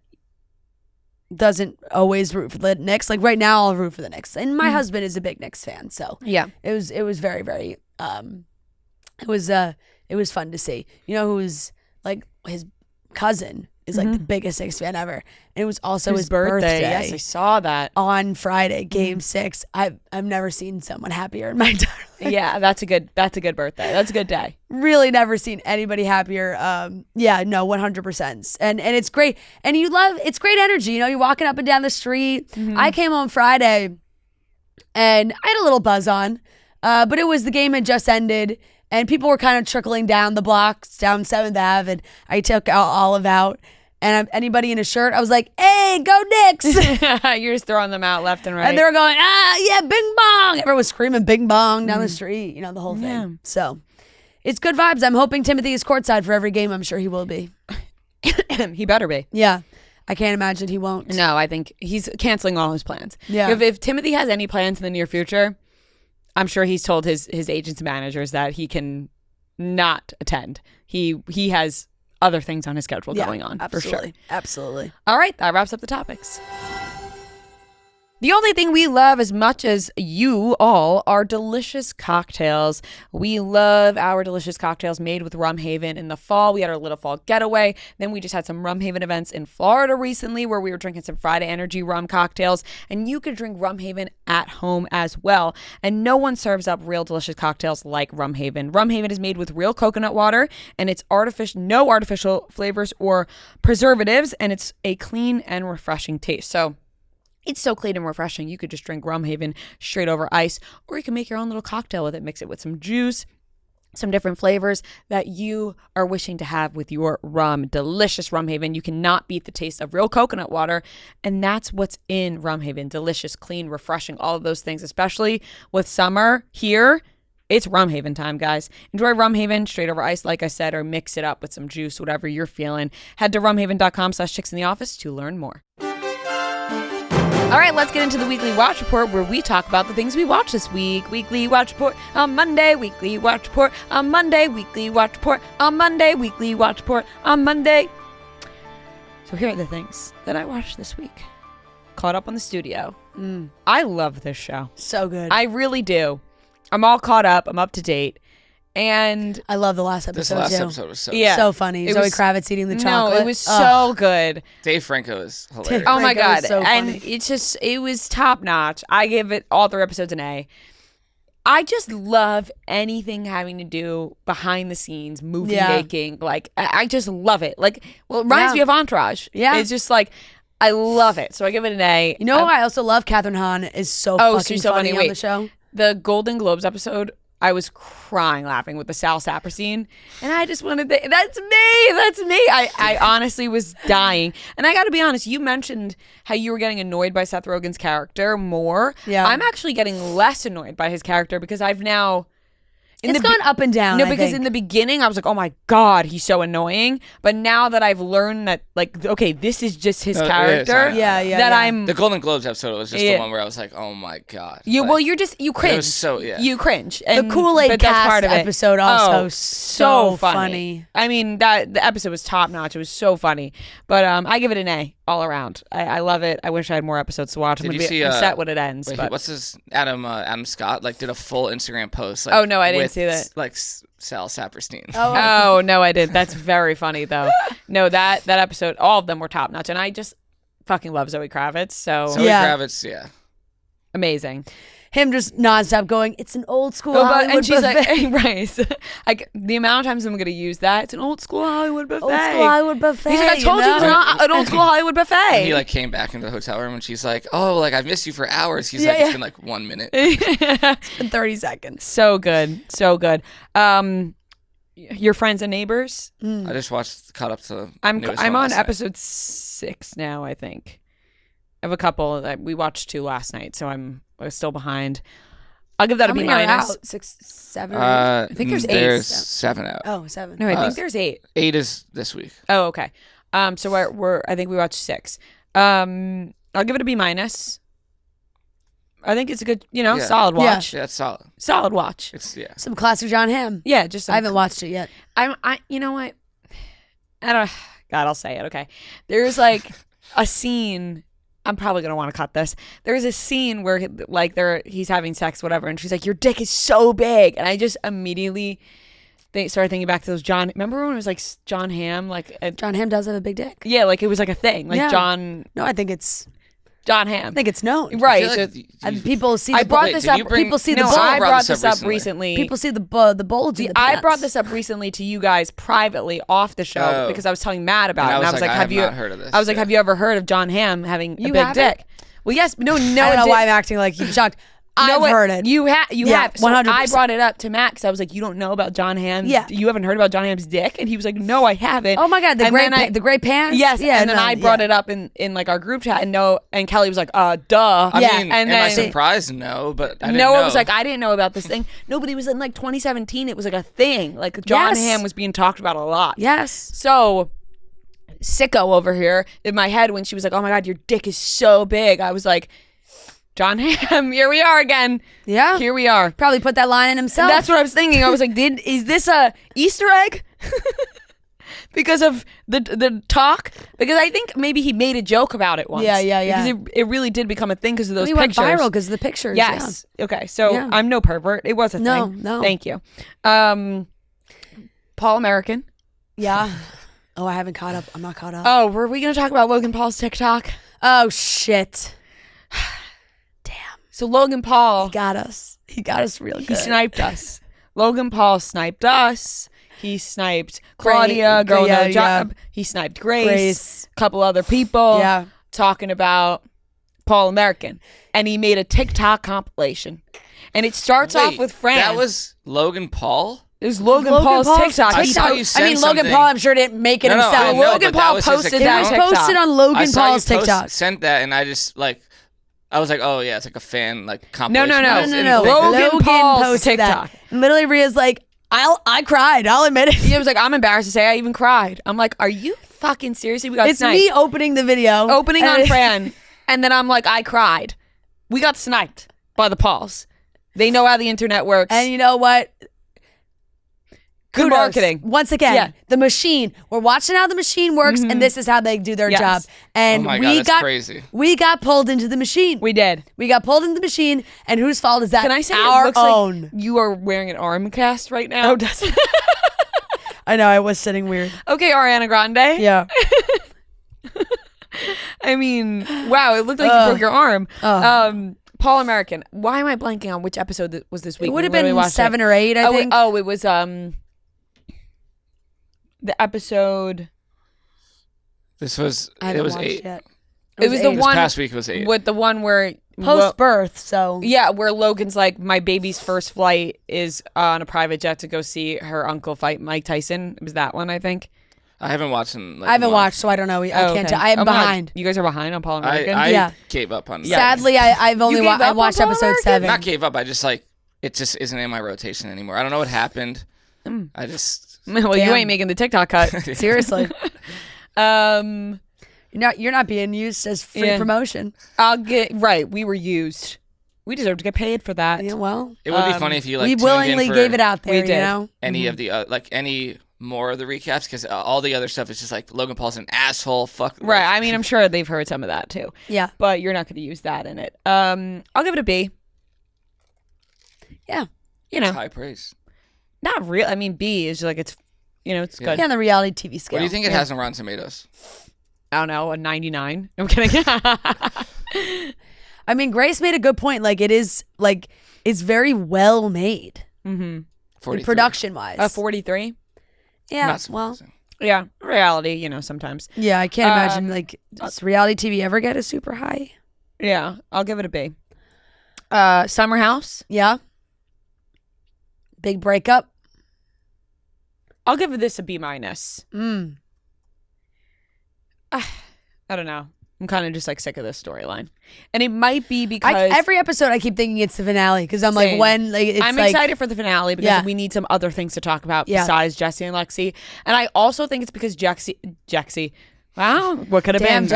doesn't always root for the Knicks. Like right now, I'll root for the Knicks, and my husband is a big Knicks fan, so yeah. it was very very it was fun to see. Who's like his cousin is like the biggest Knicks fan ever, and it was also his birthday. Yes, I saw that. On Friday, Game 6. I've never seen someone happier in my entire life. Yeah, that's a good birthday. That's a good day. Really never seen anybody happier. 100%. And it's great. And it's great energy. You're walking up and down the street. I came home Friday and I had a little buzz on, but it was the game had just ended and people were kind of trickling down the blocks down 7th Ave, and I took Olive out. And anybody in a shirt, I was like, hey, go Knicks. You're just throwing them out left and right. And they were going, yeah, bing bong. Everyone was screaming bing bong down the street, the whole thing. Yeah. So it's good vibes. I'm hoping Timothy is courtside for every game. I'm sure he will be. He better be. Yeah. I can't imagine he won't. No, I think he's canceling all his plans. Yeah. If Timothy has any plans in the near future, I'm sure he's told his agents and managers that he can not attend. He has other things on his schedule going on, absolutely. for sure. Absolutely. All right, that wraps up the topics. The only thing we love as much as you all are delicious cocktails. We love our delicious cocktails made with RumHaven. In the fall, we had our little fall getaway. Then we just had some RumHaven events in Florida recently where we were drinking some Friday Energy rum cocktails. And you could drink RumHaven at home as well. And no one serves up real delicious cocktails like RumHaven. RumHaven is made with real coconut water, and it's no artificial flavors or preservatives, and it's a clean and refreshing taste. So it's so clean and refreshing. You could just drink RumHaven straight over ice, or you can make your own little cocktail with it. Mix it with some juice, some different flavors that you are wishing to have with your rum. Delicious RumHaven. You cannot beat the taste of real coconut water. And that's what's in RumHaven. Delicious, clean, refreshing, all of those things, especially with summer here. It's RumHaven time, guys. Enjoy RumHaven straight over ice, like I said, or mix it up with some juice, whatever you're feeling. Head to rumhaven.com/chicksintheoffice to learn more. All right, let's get into the weekly watch report where we talk about the things we watched this week. Weekly watch report on Monday, weekly watch report on Monday, weekly watch report on Monday, weekly watch report on Monday. So here are the things that I watched this week. Caught up on the studio. I love this show. So good. I really do. I'm all caught up. I'm up to date. And I love the last episode. This last too. episode was so So funny. Zoe Kravitz eating the chocolate. No, it was so good. Dave Franco is hilarious. Oh my Franco God. is so And funny. it was top notch. I give it all 3 episodes an A. I just love anything having to do behind the scenes, movie making. Like, I just love it. Like, well, it reminds me of Entourage. Yeah. It's just like, I love it. So I give it an A. You know who I also love? Catherine Hahn is so fucking she's so funny funny. on Wait. the show. The Golden Globes episode, I was crying laughing with the Sal Saperstein, and I just wanted to, that's me. I honestly was dying. And I got to be honest, you mentioned how you were getting annoyed by Seth Rogen's character more. Yeah. I'm actually getting less annoyed by his character because I've now... It's gone up and down. No, because in the beginning I was like, oh my God, he's so annoying. But now that I've learned that, like, okay, this is just his character. I'm... The Golden Globes episode was just the one where I was like, oh my God. You cringe. It was so, You cringe. The Kool-Aid cast episode also so funny. I mean, the episode was top notch. It was so funny. But I give it an A all around. I love it. I wish I had more episodes to watch. I'm going to be upset when it ends. Wait, but. what's his Adam Scott did a full Instagram post. Oh no, I didn't see that. Like Sal Saperstein. Oh no, I did. That's very funny though. No, that episode, all of them were top notch, and I just fucking love Zoe Kravitz. So Zoe Kravitz, yeah, amazing. Him just nonstop going, it's an old school Hollywood and she's buffet. like, right. Like the amount of times I'm going to use that, it's an old school Hollywood buffet. Old school Hollywood buffet. He's like, I told you it's not an old school Hollywood buffet. And he came back into the hotel room and she's like, oh, I've missed you for hours. He's like, it's been 1 minute. It's been 30 seconds. So good. So good. Your Friends and Neighbors? I just caught up to I'm on episode 6 now, I think. I have a couple that we watched 2 last night, so I was still behind. I'll give that a B minus. Out? 6, 7. I think there's 8. There's 7 out. Oh, 7. No, I think there's 8. 8 is this week. Oh, okay. So we're I think we watched 6. I'll give it a B minus. I think it's a good, solid watch. Yeah, it's solid. Solid watch. It's some classic John Hamm. Yeah, just I haven't watched it yet. You know what? I don't. God, I'll say it. Okay. There's a scene. I'm probably gonna want to cut this. There's a scene where he's having sex, whatever, and she's like, "Your dick is so big," and I just immediately started thinking back to those John. Remember when it was like John Hamm, John Hamm does have a big dick. Yeah, it was like a thing, John. No, I think it's John Hamm. I think it's known, right? People see. I brought this up. People see the no, bowl. I brought this up recently. People see the bulge. I brought this up recently to you guys privately off the show because I was telling Matt about it, and I was like, "Have you heard of this?" I was like, "Have you ever heard of John Hamm having a big dick?" Well, yes, no. I don't know why I'm acting like you're shocked. I've heard it. You have. So 100%. I brought it up to Matt because I was like, "You don't know about John Hamm? Yeah. You haven't heard about John Hamm's dick?" And he was like, "No, I haven't." Oh my God, the gray pants. Yes. Yeah. And then I brought it up in our group chat, and Kelly was like, duh." I mean, and am I surprised? No, but I didn't Noah know. was like, I didn't know about this thing. No, but it was in 2017. It was a thing. John Hamm was being talked about a lot. Yes. So sicko over here in my head when she was like, "Oh my God, your dick is so big," I was like, John Hamm, here we are again. Yeah. Here we are. Probably put that line in himself. That's what I was thinking. I was like, is this a Easter egg? Because of the talk? Because I think maybe he made a joke about it once. Yeah. Because it really did become a thing because of those pictures. Went viral because of the pictures. Yes. Yeah. Okay. So I'm no pervert. It was a thing. No. Thank you. Paul American. Yeah. Oh, I haven't caught up. I'm not caught up. Oh, were we going to talk about Logan Paul's TikTok? Oh, shit. So Logan Paul. He got us real good. He sniped us. Logan Paul sniped us. He sniped Claudia going to a job. He sniped Grace. A couple other people. Yeah. Talking about Paul American. And he made a TikTok compilation. And it starts off with Fran. That was Logan Paul? It was Logan Paul's TikTok. I saw you send Logan something. Paul, I'm sure didn't make it himself. I know, Logan but Paul was his posted account. that It was posted on Logan I saw Paul's you TikTok. sent that, and I just like, I was like, oh yeah, it's like a fan like compilation. No. Logan Paul's posted TikTok. that. And literally, Rhea's like, I cried. I'll admit it. He was like, I'm embarrassed to say I even cried. I'm like, are you fucking seriously? We got It's sniped. me opening the video. Opening on Fran. And then I'm like, I cried. We got sniped by the Pauls. They know how the internet works. And you know what? Good Kudos. marketing. Once again, the machine. We're watching how the machine works, and this is how they do their job. And Oh my God, that's crazy. We got pulled into the machine. We did. We got pulled into the machine, and whose fault is that? Can I say our it looks own? like you are wearing an arm cast right now? Oh, does it? I know, I was sitting weird. Okay, Ariana Grande. Yeah. I mean, wow, it looked like you broke your arm. Paul American. Why am I blanking on which episode that was this week? It would have been 7 or 8, I think. It was the episode. This was. I It haven't was watched 8. yet. It was the This one past week was 8. with the one where Post-birth, so. yeah, where Logan's like, my baby's first flight is on a private jet to go see her uncle fight Mike Tyson. It was that one, I think. I haven't watched in. Like, I haven't a month. watched, so I don't know. I can't tell. I am Oh my God. behind. You guys are behind on Paul American? I gave up on. Sadly, I've only gave up I on watched Paul episode American? 7. Not gave up. I just like it. Just isn't in my rotation anymore. I don't know what happened. I just. Well, you Damn. ain't making the TikTok cut. Seriously. You're not being used as free promotion. I'll get right. We were used. We deserve to get paid for that. Yeah, well, It would be funny if you like. we tuned willingly in for gave it out there. We You did. know. Any of the like any more of the recaps because all the other stuff is just like Logan Paul's an asshole. Fuck. Right. I mean, I'm sure they've heard some of that too. Yeah. But you're not going to use that in it. I'll give it a B. Yeah. You know, High praise. not real. I mean, B is like it's it's good. Yeah, on the reality TV scale. What do you think it has on Rotten Tomatoes? I don't know, a 99. I'm kidding. I mean, Grace made a good point. Like, it is like it's very well made, 43. production wise. 43. Yeah. Not Well. surprising. Yeah, reality. Sometimes. Yeah, I can't imagine like does reality TV ever get a super high? Yeah, I'll give it a B. Summer House. Yeah. Big breakup. I'll give this a B minus. Mm. I don't know. I'm kind of just like sick of this storyline, and it might be because Every episode I keep thinking it's the finale because I'm Same. like when like it's I'm like excited for the finale because Yeah. we need some other things to talk about Yeah. besides Jesse and Lexi, and I also think it's because Jexy. Wow, what could have damn been?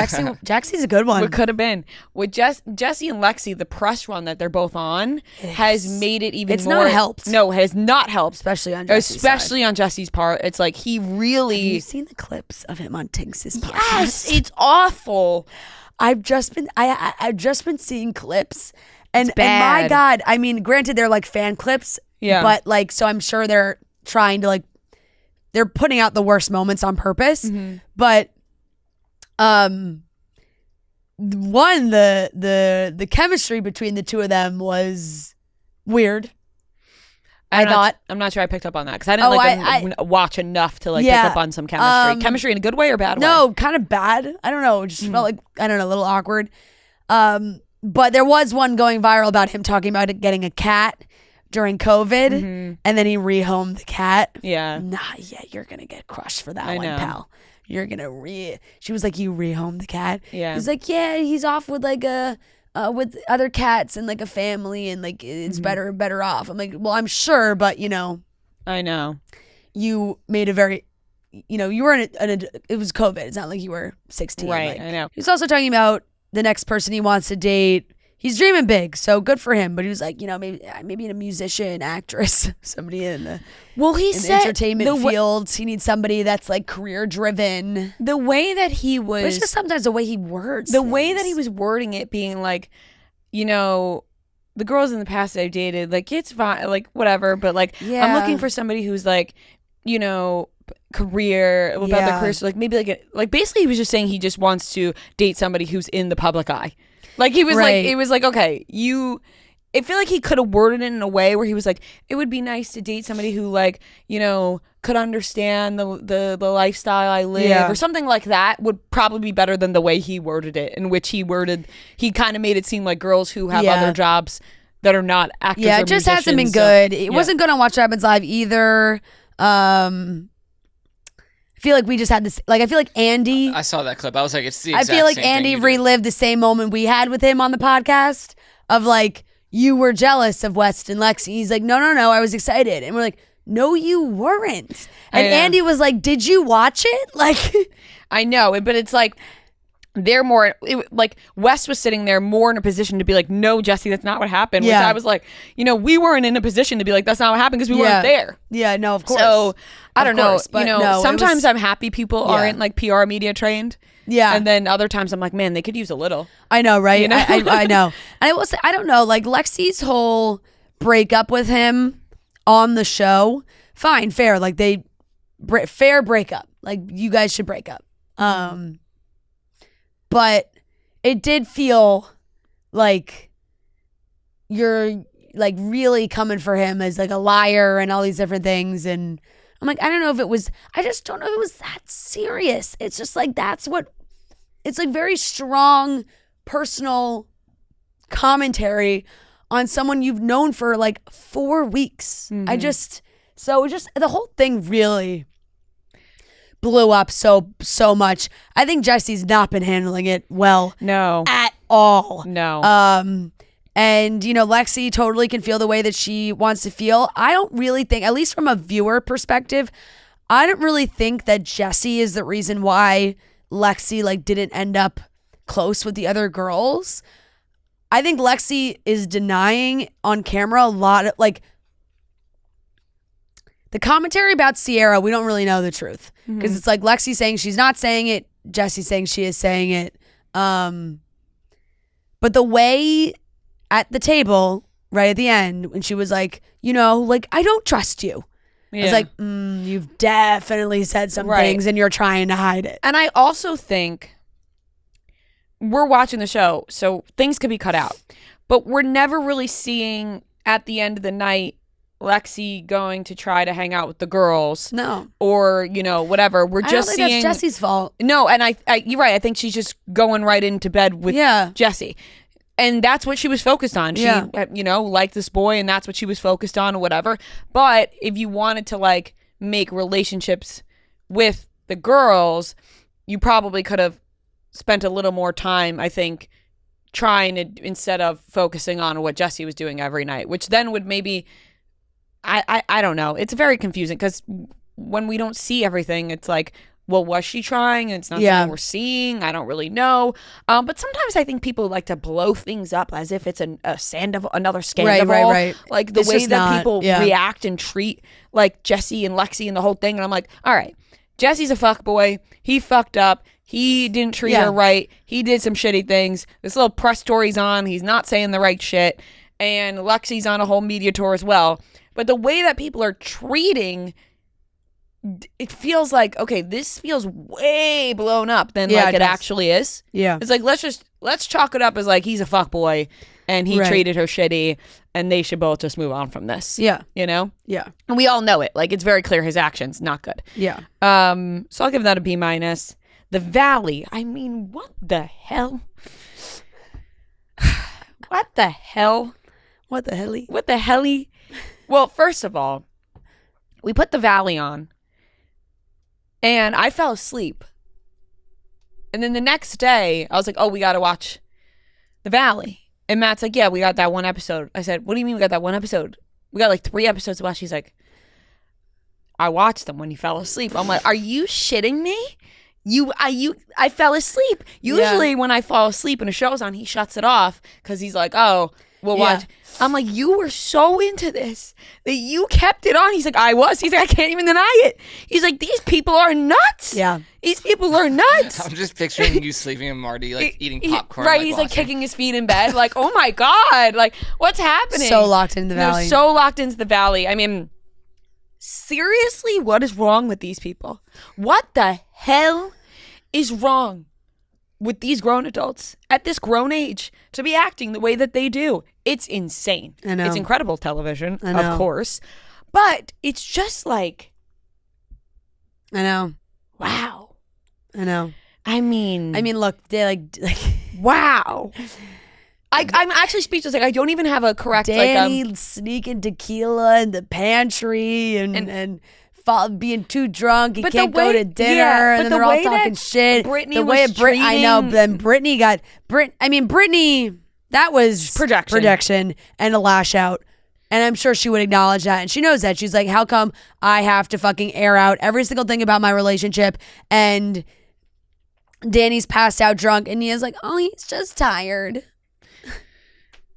Jaxie's a good one. What could have been with Jesse and Lexi? The press run that they're both on has made it even It's more. not helped. No, it has not helped. Especially on Jesse's side. On Jesse's part. It's like he really. Have you seen the clips of him on Tinx's podcast? Yes, it's awful. I've just been seeing clips and my bad. God, I mean, granted they're like fan clips, Yeah. but like so I'm sure they're trying to like they're putting out the worst moments on purpose. But the chemistry between the two of them was weird. I thought. I'm not sure I picked up on that because I didn't watch enough to pick up on some chemistry. Chemistry in a good way or bad way? No, kind of bad. I don't know. It just felt like, I don't know, a little awkward. But there was one going viral about him talking about getting a cat during COVID, and then he rehomed the cat. Yeah. Nah, yeah, you're going to get crushed for that I one, know. pal. You're going to She was like, you rehomed the cat? Yeah. He's like, yeah, he's off with like with other cats and like a family and like it's better off. I'm like, well, I'm sure, but I know. you made a very, you were it was COVID. It's not like you were 16. Right, like- I know. He was also talking about the next person he wants to date. He's dreaming big, so good for him. But he was like, maybe a musician, actress, somebody in the He in the said entertainment field. He needs somebody that's like career driven. the way that he But was. it's just sometimes the way he words. the way that things. he was wording it, being like, the girls in the past that I've dated, like it's fine, like whatever, but like I'm Yeah. looking for somebody who's like, career about their Yeah. career. So like maybe like basically he was just saying he just wants to date somebody who's in the public eye. Like he was Right. like, it was like, okay, I feel like he could have worded it in a way where he was like, it would be nice to date somebody who like, could understand the lifestyle I live, Yeah. or something like that would probably be better than the way he worded it, in which he kind of made it seem like girls who have Yeah. other jobs that are not actors. Yeah, or it just hasn't been musicians, good. so- It wasn't good on Watch What Happens Live either. I feel like we just had this. Like I feel like Andy. I saw that clip. I was like, it's the I exact feel like same thing Andy you did. relived the same moment we had with him on the podcast of like, you were jealous of West and Lexi. He's like, no, I was excited. And we're like, no, you weren't. And I know. Andy was like, did you watch it? Like, I know, but it's like they're more like Wes was sitting there more in a position to be like, no, Jesse, that's not what happened. Yeah. Which I was like, we weren't in a position to be like, that's not what happened because we weren't there. Yeah, no, of course. So I don't know. But no, it sometimes was- I'm happy people aren't like PR media trained. Yeah. And then other times I'm like, man, they could use a little. I know, right? You know? I know. And I will say, I don't know, like Lexi's whole breakup with him on the show, fine, fair. Like fair breakup. Like you guys should break up. But it did feel like you're like really coming for him as like a liar and all these different things. And I'm like, I just don't know if it was that serious. It's just like, it's like very strong personal commentary on someone you've known for like 4 weeks. So the whole thing really blew up so much. I think Jesse's not been handling it well. No. At all. No. And Lexi totally can feel the way that she wants to feel. I don't really think, at least from a viewer perspective, I don't really think that Jesse is the reason why Lexi like didn't end up close with the other girls. I think Lexi is denying on camera a lot of like the commentary about Sierra. We don't really know the truth because it's like Lexi saying she's not saying it, Jesse saying she is saying it. But the way at the table right at the end when she was like, like I don't trust you. Yeah. It's like, you've definitely said some Right. things and you're trying to hide it. And I also think we're watching the show, so things could be cut out. But we're never really seeing at the end of the night Lexi going to try to hang out with the girls. No. Or, whatever. We're I don't just think seeing that's Jesse's fault. No, and I you're right. I think she's just going right into bed with Yeah. Jesse. And that's what she was focused on. She, Yeah. liked this boy and that's what she was focused on or whatever. But if you wanted to like make relationships with the girls, you probably could have spent a little more time, I think, trying to, instead of focusing on what Jesse was doing every night, which then would maybe, I don't know. It's very confusing because when we don't see everything, it's like, well, was she trying? And it's not something we're seeing. I don't really know. But sometimes I think people like to blow things up as if it's another scandal. Right. Like the It's way just that not, people react and treat like Jesse and Lexi and the whole thing. And I'm like, all right, Jesse's a fuckboy. He fucked up. He didn't treat her right. He did some shitty things. This little press story's on. He's not saying the right shit. And Lexi's on a whole media tour as well. But the way that people are treating, it feels like, okay, this feels way blown up than like it actually is. Yeah. It's like, let's chalk it up as like he's a fuckboy and he treated her shitty and they should both just move on from this. Yeah. Yeah. Yeah. And we all know it. Like it's very clear his actions, not good. Yeah. So I'll give that a B-. The Valley. I mean, what the hell? What the hell? What the hell? What the hell? Well, first of all, we put The Valley on and I fell asleep. And then the next day, I was like, oh, we got to watch The Valley. And Matt's like, yeah, we got that one episode. I said, what do you mean we got that one episode? We got like 3 episodes to watch. He's like, I watched them when you fell asleep. I'm like, are you shitting me? I fell asleep. Usually when I fall asleep and a show's on, he shuts it off because he's like, oh, we'll watch. I'm like, you were so into this that you kept it on. He's like, I was. He's like, I can't even deny it. He's like, these people are nuts. Yeah. These people are nuts. I'm just picturing you sleeping and Marty like eating popcorn. Right, he's like kicking his feet in bed. Like, oh my God. Like, what's happening? So locked into the Valley. So locked into the Valley. I mean, seriously, what is wrong with these people? What the hell is wrong with these grown adults at this grown age to be acting the way that they do? It's insane. I know. It's incredible television, I know. of course. But it's just like, I know. wow. I know. I mean, look, they like wow. I'm actually speechless. Like I don't even have a correct. Danny sneaking tequila in the pantry and being too drunk. He can't go to dinner, and then they're all talking shit. Brittany I know. Then Brittany got Brittany. That was projection and a lash out. And I'm sure she would acknowledge that. And she knows that. She's like, how come I have to fucking air out every single thing about my relationship? And Danny's passed out drunk. And Nia's like, oh, he's just tired.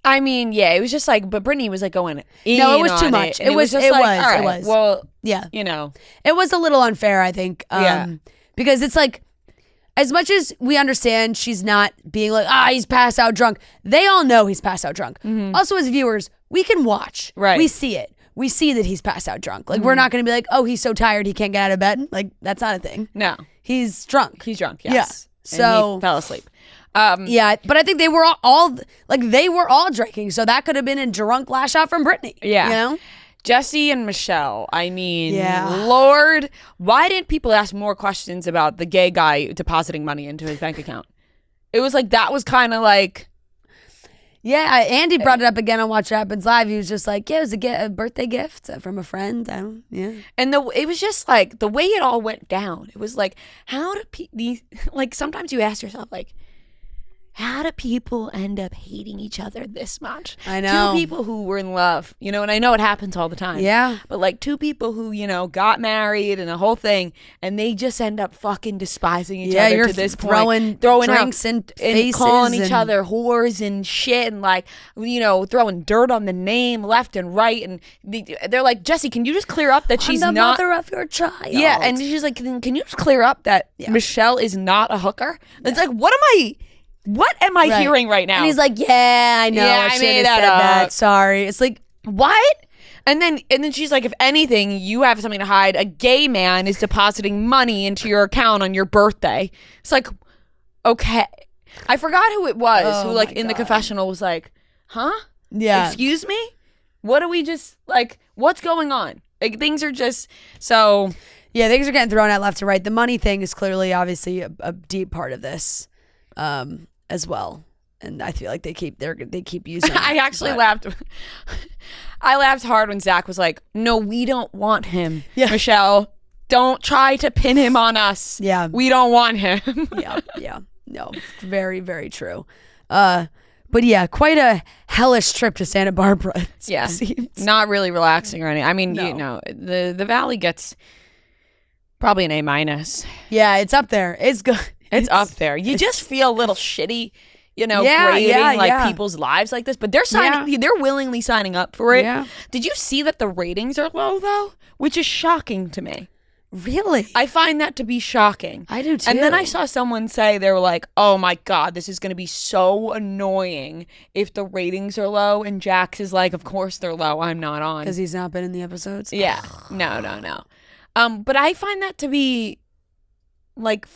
I mean, yeah, it was just like, but Brittany was like going in. No, it was too much. It was just like, all right, it was. Well, yeah. You know. It was a little unfair, I think. Because it's like, as much as we understand she's not being like, he's passed out drunk. They all know he's passed out drunk. Mm-hmm. Also, as viewers, we can watch. Right. We see it. We see that he's passed out drunk. Like, we're not going to be like, oh, he's so tired he can't get out of bed. Like, that's not a thing. No. He's drunk. He's drunk, yes. Yeah. So. And he fell asleep. Yeah, but I think they were all drinking, so that could have been a drunk lash out from Brittany. Yeah. You know? Jesse and Michelle, I mean, Lord, why didn't people ask more questions about the gay guy depositing money into his bank account? It was like, that was kind of like... Yeah, Andy brought it up again on Watch What Happens Live. He was just like, yeah, it was a birthday gift from a friend. And it was just like, the way it all went down, it was like, how do these, like, sometimes you ask yourself, like, how do people end up hating each other this much? I know. Two people who were in love, you know, and I know it happens all the time. Yeah. But like two people who, you know, got married and a whole thing, and they just end up fucking despising each other to this point. Throwing drinks and faces calling each other whores and shit, and like, you know, throwing dirt on the name left and right. And they're like, Jesse, can you just clear up that she's the not... mother of your child. Yeah, and she's like, can you just clear up that Michelle is not a hooker? It's like, what am I hearing right now? And he's like, yeah, I know. I made that. Sorry. It's like, what? And then she's like, if anything, you have something to hide. A gay man is depositing money into your account on your birthday. It's like, okay. I forgot who it was who like in the confessional was like, huh? Yeah. Excuse me? What are we just like, what's going on? Like things are just so. Yeah, things are getting thrown out left to right. The money thing is clearly obviously a deep part of this. As well, and I feel like they keep using it. I actually laughed. I laughed hard when Zach was like, "No, we don't want him, Michelle. Don't try to pin him on us. Yeah, we don't want him." yeah. No, very, very true. But yeah, quite a hellish trip to Santa Barbara. Yeah, not really relaxing or anything. I mean, you know, the Valley gets probably an A-. Yeah, it's up there. It's good. It's up there. You just feel a little shitty, you know, grading people's lives like this. But they're signing. They're willingly signing up for it. Yeah. Did you see that the ratings are low though? Which is shocking to me. Really? I find that to be shocking. I do too. And then I saw someone say, they were like, oh my God, this is going to be so annoying if the ratings are low. And Jax is like, of course they're low. I'm not on. Because he's not been in the episodes? Yeah. No. But I find that to be like...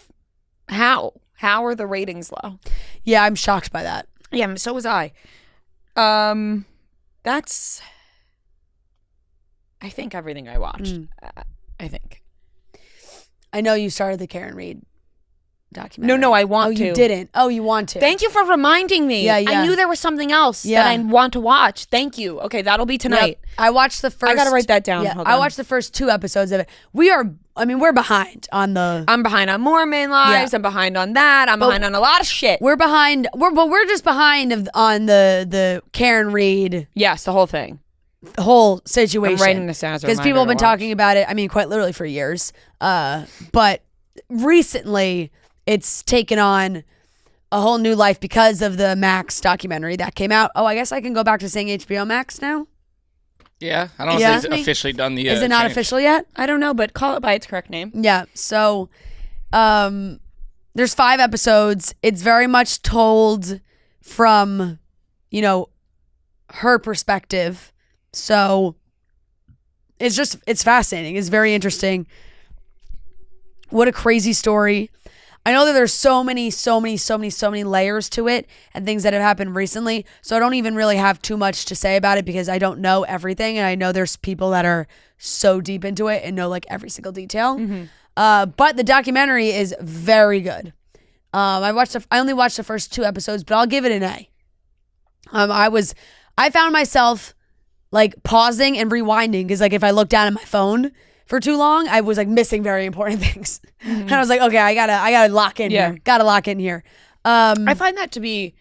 How are the ratings low? Yeah, I'm shocked by that. Yeah, so was I. That's, I think, everything I watched. I think. I know you started the Karen Reed documentary. No, I want to. Oh, you didn't. Oh, you want to. Thank you for reminding me. Yeah. I knew there was something else that I want to watch. Thank you. Okay, that'll be tonight. Yep. I watched the first... I gotta write that down. Yeah, I watched the first 2 episodes of it. We're behind on the... I'm behind on Mormon lives. I'm behind on that. I'm behind on a lot of shit. We're behind... We're just behind on the Karen Reed... Yes, the whole thing. The whole situation. I'm writing this down as a reminder. Because people have been talking about it, I mean, quite literally for years. But recently, it's taken on a whole new life because of the Max documentary that came out. Oh, I guess I can go back to saying HBO Max now? Yeah, I don't know if it's officially done the Is it not official yet? I don't know, but call it by its correct name. Yeah, so there's 5 episodes. It's very much told from, you know, her perspective. So it's fascinating. It's very interesting. What a crazy story. I know that there's so many layers to it and things that have happened recently. So I don't even really have too much to say about it because I don't know everything. And I know there's people that are so deep into it and know like every single detail. Mm-hmm. But the documentary is very good. I only watched the first 2 episodes, but I'll give it an A. I found myself like pausing and rewinding because like if I looked down at my phone for too long, I was like missing very important things. And I was like, okay, I gotta lock in here. Gotta lock in here. I find that to be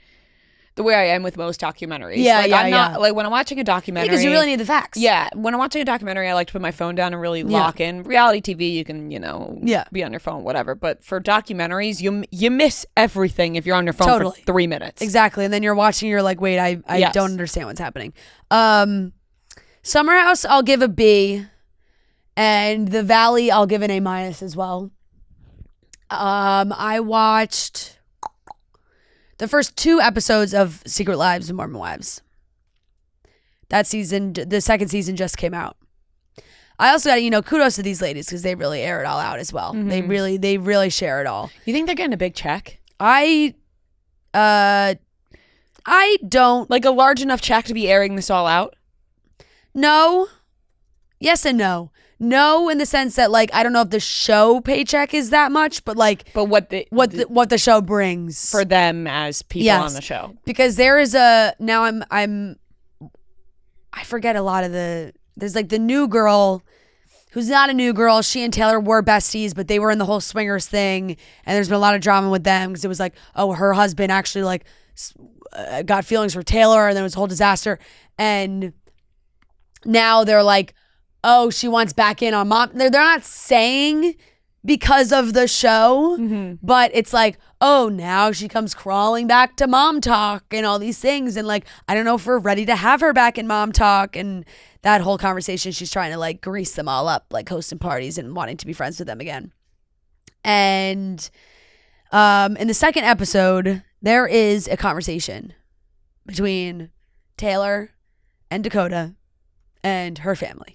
the way I am with most documentaries. Yeah, like, I'm not like when I'm watching a documentary. Because you really need the facts. Yeah, when I'm watching a documentary, I like to put my phone down and really lock in. Reality TV, you can be on your phone, whatever. But for documentaries, you miss everything if you're on your phone for 3 minutes. Exactly, and then you're watching, you're like, wait, I don't understand what's happening. Summer House, I'll give a B, and The Valley, I'll give an A- as well. I watched the first 2 episodes of Secret Lives of Mormon Wives. That season, the second season just came out. I also got, kudos to these ladies because they really air it all out as well. They really share it all. You think they're getting a big check? I don't. Like a large enough check to be airing this all out? No. Yes and no. No, in the sense that like I don't know if the show paycheck is that much, but like what the show brings for them as people on the show. Because there is I forget a lot of there's like the new girl who's not a new girl. She and Taylor were besties, but they were in the whole swingers thing, and there's been a lot of drama with them because it was like, oh, her husband actually like got feelings for Taylor, and there was a whole disaster, and now they're like, oh, she wants back in on mom. They're not saying because of the show, but it's like, oh, now she comes crawling back to mom talk and all these things. And like, I don't know if we're ready to have her back in mom talk. And that whole conversation, she's trying to like grease them all up, like hosting parties and wanting to be friends with them again. And in the second episode, there is a conversation between Taylor and Dakota and her family.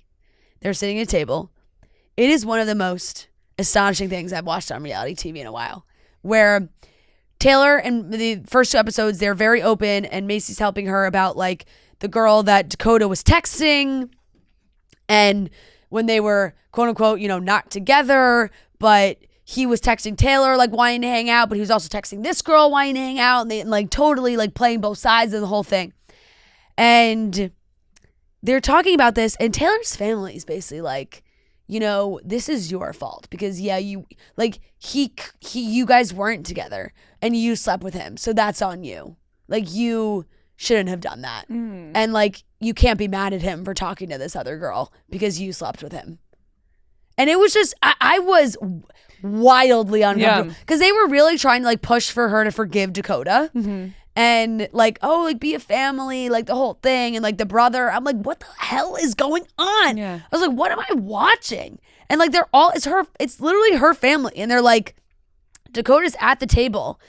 They're sitting at a table. It is one of the most astonishing things I've watched on reality TV in a while, where Taylor, in the first 2 episodes, they're very open, and Macy's helping her about like the girl that Dakota was texting, and when they were quote unquote, not together, but he was texting Taylor like wanting to hang out, but he was also texting this girl wanting to hang out, and they like totally like playing both sides of the whole thing. And they're talking about this, and Taylor's family is basically like, this is your fault because you like you guys weren't together and you slept with him, so that's on you. Like you shouldn't have done that, and like you can't be mad at him for talking to this other girl because you slept with him. And it was just I was wildly uncomfortable because they were really trying to like push for her to forgive Dakota. And like, oh, like be a family, like the whole thing, and like the brother. I'm like, what the hell is going on? I was like, what am I watching? And like they're all it's literally her family, and they're like, Dakota's at the table,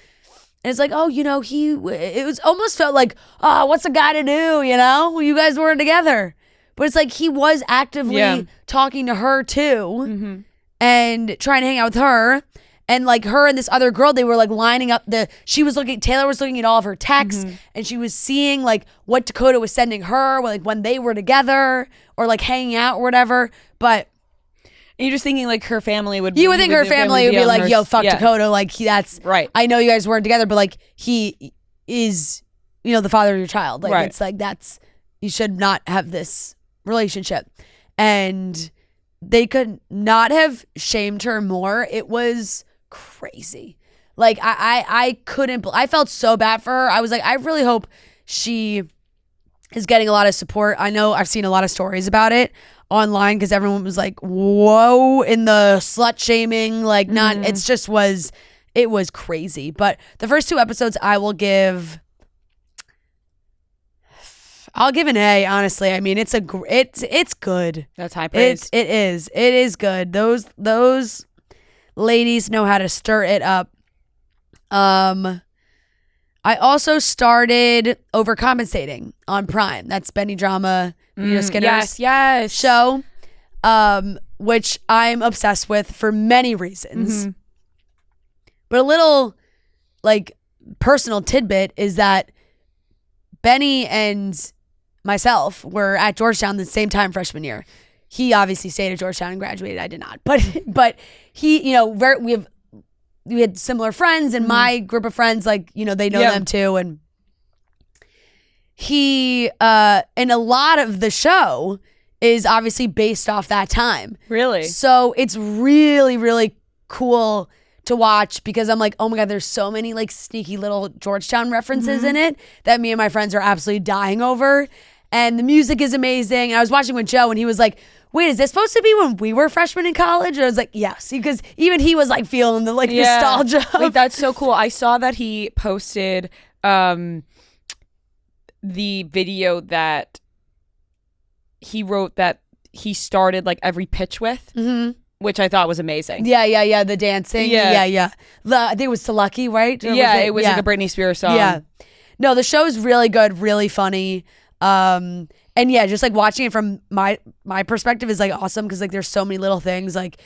and it's like, oh, it was almost felt like, oh, what's a guy to do? You guys weren't together, but it's like he was actively talking to her too, and trying to hang out with her. And like her and this other girl, they were like lining up Taylor was looking at all of her texts, and she was seeing like what Dakota was sending her when they were together or like hanging out or whatever. But you're just thinking like her family would you would think her family would be like, yo, fuck Dakota. Like that's right. I know you guys weren't together, but like he is, the father of your child. Like it's like you should not have this relationship. And they could not have shamed her more. It was crazy. Like I couldn't. I felt so bad for her. I was like, I really hope she is getting a lot of support. I know I've seen a lot of stories about it online because everyone was like, whoa, in the slut shaming, like not. It was crazy. But the first 2 episodes, I'll give an A. Honestly, I mean, it's good. That's high praise. It is good. Those ladies know how to stir it up. I also started Overcompensating on Prime. That's Benny Drama, Skinner's show, which I'm obsessed with for many reasons. But a little like personal tidbit is that Benny and myself were at Georgetown the same time freshman year. He obviously stayed at Georgetown and graduated. I did not, but he, we had similar friends, and my group of friends, like, they know them too. And he and a lot of the show is obviously based off that time. Really? So it's really, really cool to watch because I'm like, oh my God, there's so many like sneaky little Georgetown references in it that me and my friends are absolutely dying over. And the music is amazing. And I was watching with Joe and he was like, wait, is this supposed to be when we were freshmen in college? And I was like, yes, because even he was like feeling the like nostalgia. Wait, that's so cool. I saw that he posted the video that he wrote that he started like every pitch with. Which I thought was amazing. Yeah. The dancing. Yeah. I think it was To Lucky, right? Or it was like a Britney Spears song. Yeah. No, the show is really good, really funny. And yeah, just like watching it from my perspective is like awesome because like there's so many little things. Like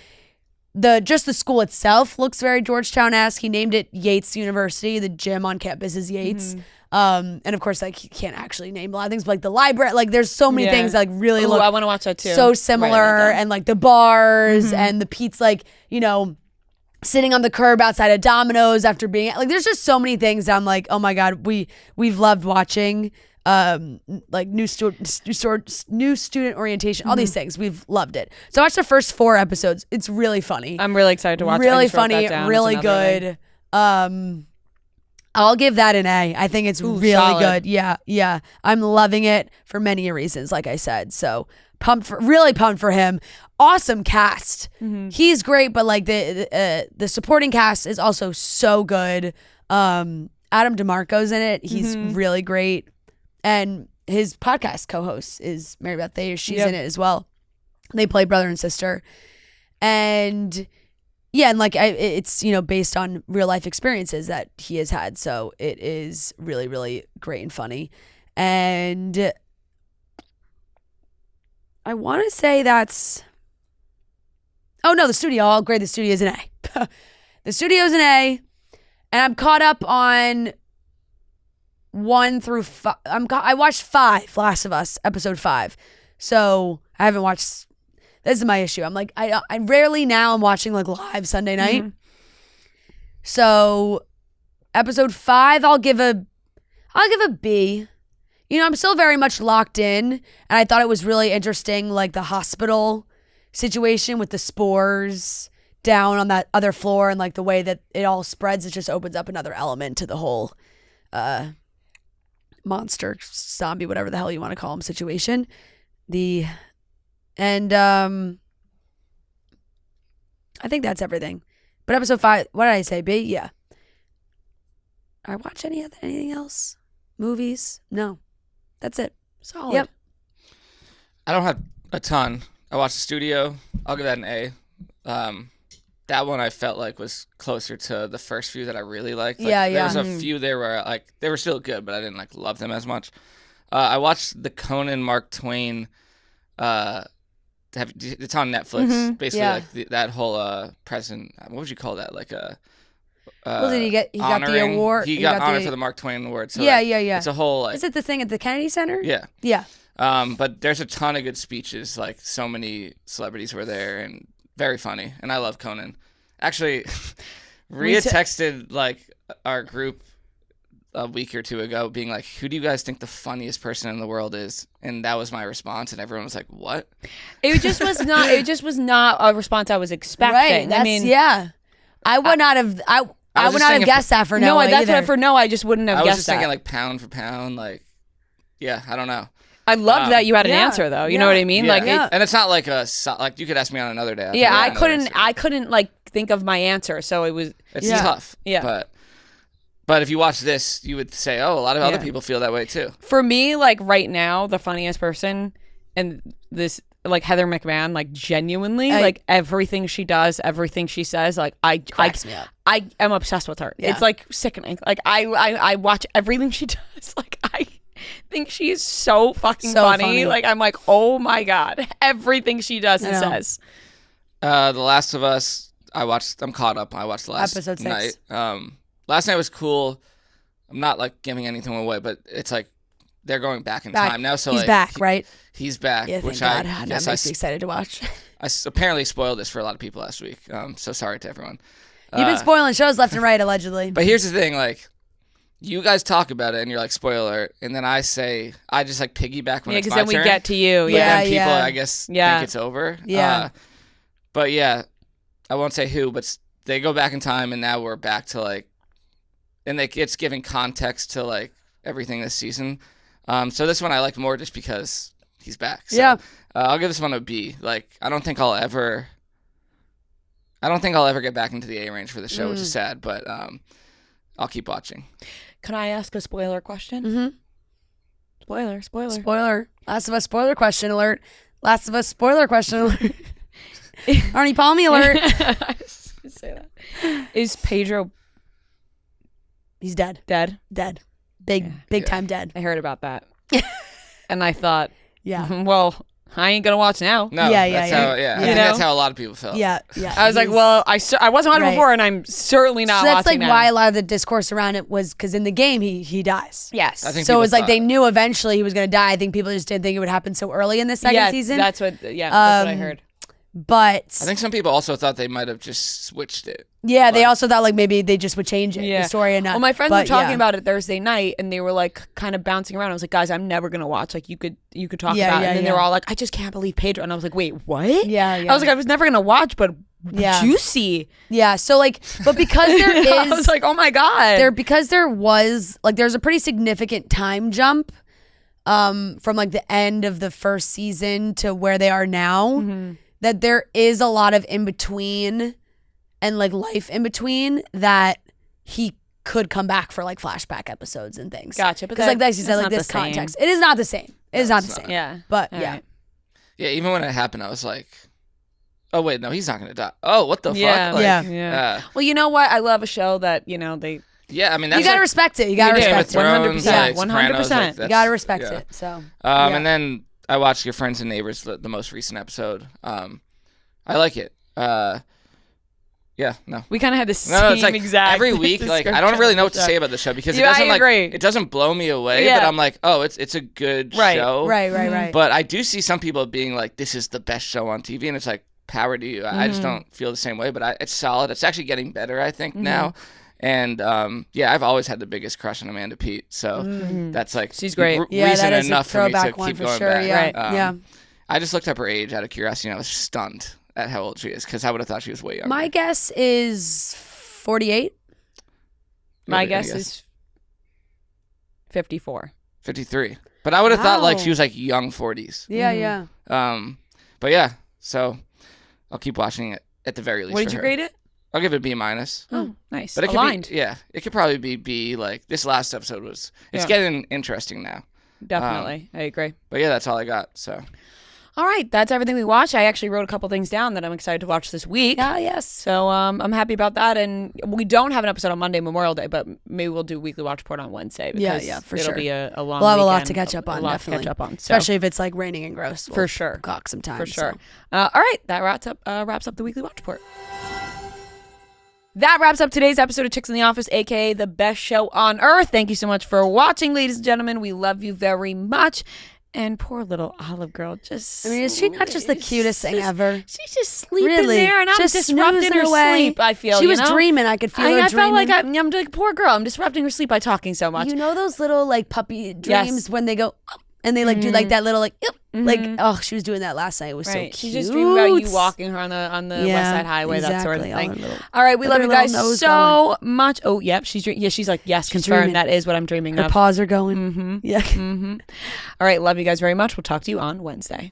the school itself looks very Georgetown-esque. He named it Yates University. The gym on campus is Yates. And of course, like, he can't actually name a lot of things, but like the library, like there's so many things that like really look I want to watch that too. So similar, and like the bars and the Pete's, like, you know, sitting on the curb outside of Domino's after being like, there's just so many things that I'm like, oh my God, we've loved watching. Like new student orientation, all these things, we've loved it. So I watched the first 4 episodes. It's really funny. I'm really excited to watch it. Really funny, really good. I'll give that an A. I think it's really solid. good. Yeah. I'm loving it for many reasons, like I said. So really pumped for him. Awesome cast. He's great, but like the supporting cast is also so good. Adam DeMarco's in it. He's really great. And his podcast co-host is Mary Beth Thayer. She's in it as well. They play brother and sister. And yeah, and like it's, you know, based on real life experiences that he has had. So it is really, really great and funny. And I want to say that's... Oh no, the studio. I'll grade the studio as an A. The studio's an A. And I'm caught up on 1 through 5. I watched 5, Last of Us, episode 5. So I haven't watched... This is my issue. I'm like, I rarely now I'm watching like live Sunday night. So episode 5, I'll give a B. You know, I'm still very much locked in, and I thought it was really interesting, like the hospital situation with the spores down on that other floor, and like the way that it all spreads. It just opens up another element to the whole monster, zombie, whatever the hell you want to call them, situation. And I think that's everything. But episode 5, what did I say? B? Yeah. Did I watch anything else? Movies? No. That's it. Solid. Yep. I don't have a ton. I watched The Studio. I'll give that an A. That one I felt like was closer to the first few that I really liked. Like, Yeah. There was a few there where like they were still good, but I didn't like love them as much. I watched the Conan Mark Twain. It's on Netflix. Basically, like that whole present. What would you call that? Like a. Well, did he get? He got the award. He got honored for the Mark Twain Award. So yeah. It's a whole. Like, is it the thing at the Kennedy Center? Yeah. Yeah. But there's a ton of good speeches. Like so many celebrities were there and very funny. And I love Conan. Actually, Rhea texted like our group a week or 2 ago being like, who do you guys think the funniest person in the world is? And that was my response, and everyone was like, what? It just was not a response I was expecting. Right. I mean, I would not have I would not have guessed that for Noah. No, that's either. what for Noah I just wouldn't have I was guessed just that. thinking like pound for pound, like I don't know. I loved that you had an answer though. You know what I mean? Yeah. Like and it's not like like you could ask me on another day. I couldn't like think of my answer, so it's tough. Yeah. But if you watch this, you would say, oh, a lot of other people feel that way too. For me, like right now, the funniest person and this like Heather McMahon, like genuinely, like everything she does, everything she says, like cracks me up. I am obsessed with her. Yeah. It's like sickening. Like I watch everything she does. Like I think she is so fucking funny. Like I'm like, oh my God, everything she does and says. The Last of Us, I'm caught up. I watched the last episode 6. night. Last night was cool. I'm not like giving anything away, but it's like they're going back in time now. So he's like, back, right? He's back, Yeah, which thank God. I That makes me excited to watch. I apparently spoiled this for a lot of people last week. So sorry to everyone. You've been spoiling shows left and right, allegedly. But here's the thing, like you guys talk about it and you're like, spoiler alert, and then I just like piggyback when it's my then we turn. get to you. But Yeah. then people, I guess, think it's over. Yeah. But yeah, I won't say who, but they go back in time, and now we're back to like, and it's giving context to like everything this season. So this one I liked more just because he's back. So, Yeah. I'll give this one a B. Like, I don't think I'll ever get back into the A range for the show, which is sad, but I'll keep watching. Can I ask a spoiler question? Mm-hmm. Spoiler. Last of Us spoiler question alert. Last of Us spoiler question alert. Arnie Palmy alert. I was gonna say that. Is Pedro He's dead. dead? Dead. Big time dead. I heard about that. And I thought, Yeah. well, I ain't gonna watch now. No, Yeah, that's yeah, how, yeah. I You think know? that's how a lot of people felt. Yeah. I was like, well, I wasn't watching Right. before, and I'm certainly not So that's watching like now. why a lot of the discourse around it was because in the game he dies. Yes. I think So it people was like thought- they knew eventually he was going to die. I think people just didn't think it would happen so early in the second season. That's what I heard. But I think some people also thought they might have just switched it. yeah, they but- also thought like maybe they just would change it, the story and not. Well, my friends but were talking yeah. about it Thursday night, and they were like kind of bouncing around. I was like, guys, I'm never gonna watch. Like, you could talk Yeah, about it. yeah, And then they yeah. were all like, I just can't believe Pedro. And I was like, wait, what? Yeah, yeah. I was like, I was never gonna watch, but Yeah. juicy. Yeah, so like, but because there is, I was like, oh my god. because there was like there's a pretty significant time jump from like the end of the first season to where they are now, that there is a lot of in between and like life in between that he could come back for like flashback episodes and things. Gotcha, but because like Lexi that's said, like not the this same. context, it is not the same. It is not the it's same. not. Yeah. But All yeah. right. Yeah, even when it happened, I was like, oh wait, no, he's not gonna die. Oh, what the Yeah. fuck? Like, Yeah. Yeah. Well, you know what? I love a show that they. yeah, I mean that's You gotta like respect it. You gotta You do. respect Game of it. Thrones, 100%, like Sopranos, 100%. like, You that's- gotta respect yeah. it. So yeah. And then I watched Your Friends and Neighbors, the most recent episode. I like it. Yeah, no. We kind of had the same No, it's like exact every week, like I don't really know what to say about the show because it Yeah, I doesn't like agree. it doesn't blow me away, Yeah. but I'm like, oh, it's a good Right. show. Right. But I do see some people being like, this is the best show on TV, and it's like, power to you. I just don't feel the same way, but it's solid. It's actually getting better, I think, now. And yeah, I've always had the biggest crush on Amanda Peet, so that's like She's great. Yeah, reason that is enough a for me to throwback one keep for going sure. back. Yeah, Right. yeah. I just looked up her age out of curiosity, and I was stunned at how old she is because I would have thought she was way younger. My guess is 48. My Maybe, I guess is 54. 53. But I would have thought like Wow. she was like young 40s. Yeah, yeah. But yeah, so I'll keep watching it at the very least. What did for you her. grade it? I'll give it a B minus. Oh, nice. But it Aligned. could be, yeah, it could probably be B. Like this last episode was, it's Yeah. getting interesting now. Definitely. I agree. But yeah, that's all I got. So All right, that's everything we watched. I actually wrote a couple things down that I'm excited to watch this week. Yeah, yes. So I'm happy about that. And we don't have an episode on Monday, Memorial Day, but maybe we'll do Weekly Watch Report on Wednesday. Yeah, Because yeah, for it'll sure. be a long We'll have a lot weekend, to catch up on, A lot definitely. to catch up on. So, Especially if it's like raining and gross. For sure. Cock some time. for sure. so. All right, that wraps up the Weekly Watch Report. That wraps up today's episode of Chicks in the Office, aka the best show on earth. Thank you so much for watching, ladies and gentlemen. We love you very much. And poor little Olive Girl just... I mean, is she not just the cutest thing ever? She's just sleeping Really? there, and I'm Just disrupting snoozing her away. sleep, I feel, She was you know? dreaming. I could feel her I dreaming. felt like I'm like, poor girl, I'm disrupting her sleep by talking so much. You know those little like puppy Yes. dreams when they go up and they like do like that little like like oh she was doing that last night. It was Right. so She's cute. just dreaming about you walking her on the Yeah, West Side Highway, that sort of exactly. thing. All her All right, we with love her you guys little nose so much. Oh, yep, she's like, yes, confirmed. dreaming. That is what I'm dreaming Her of. paws are going. Yeah. All right, love you guys very much. We'll talk to you on Wednesday.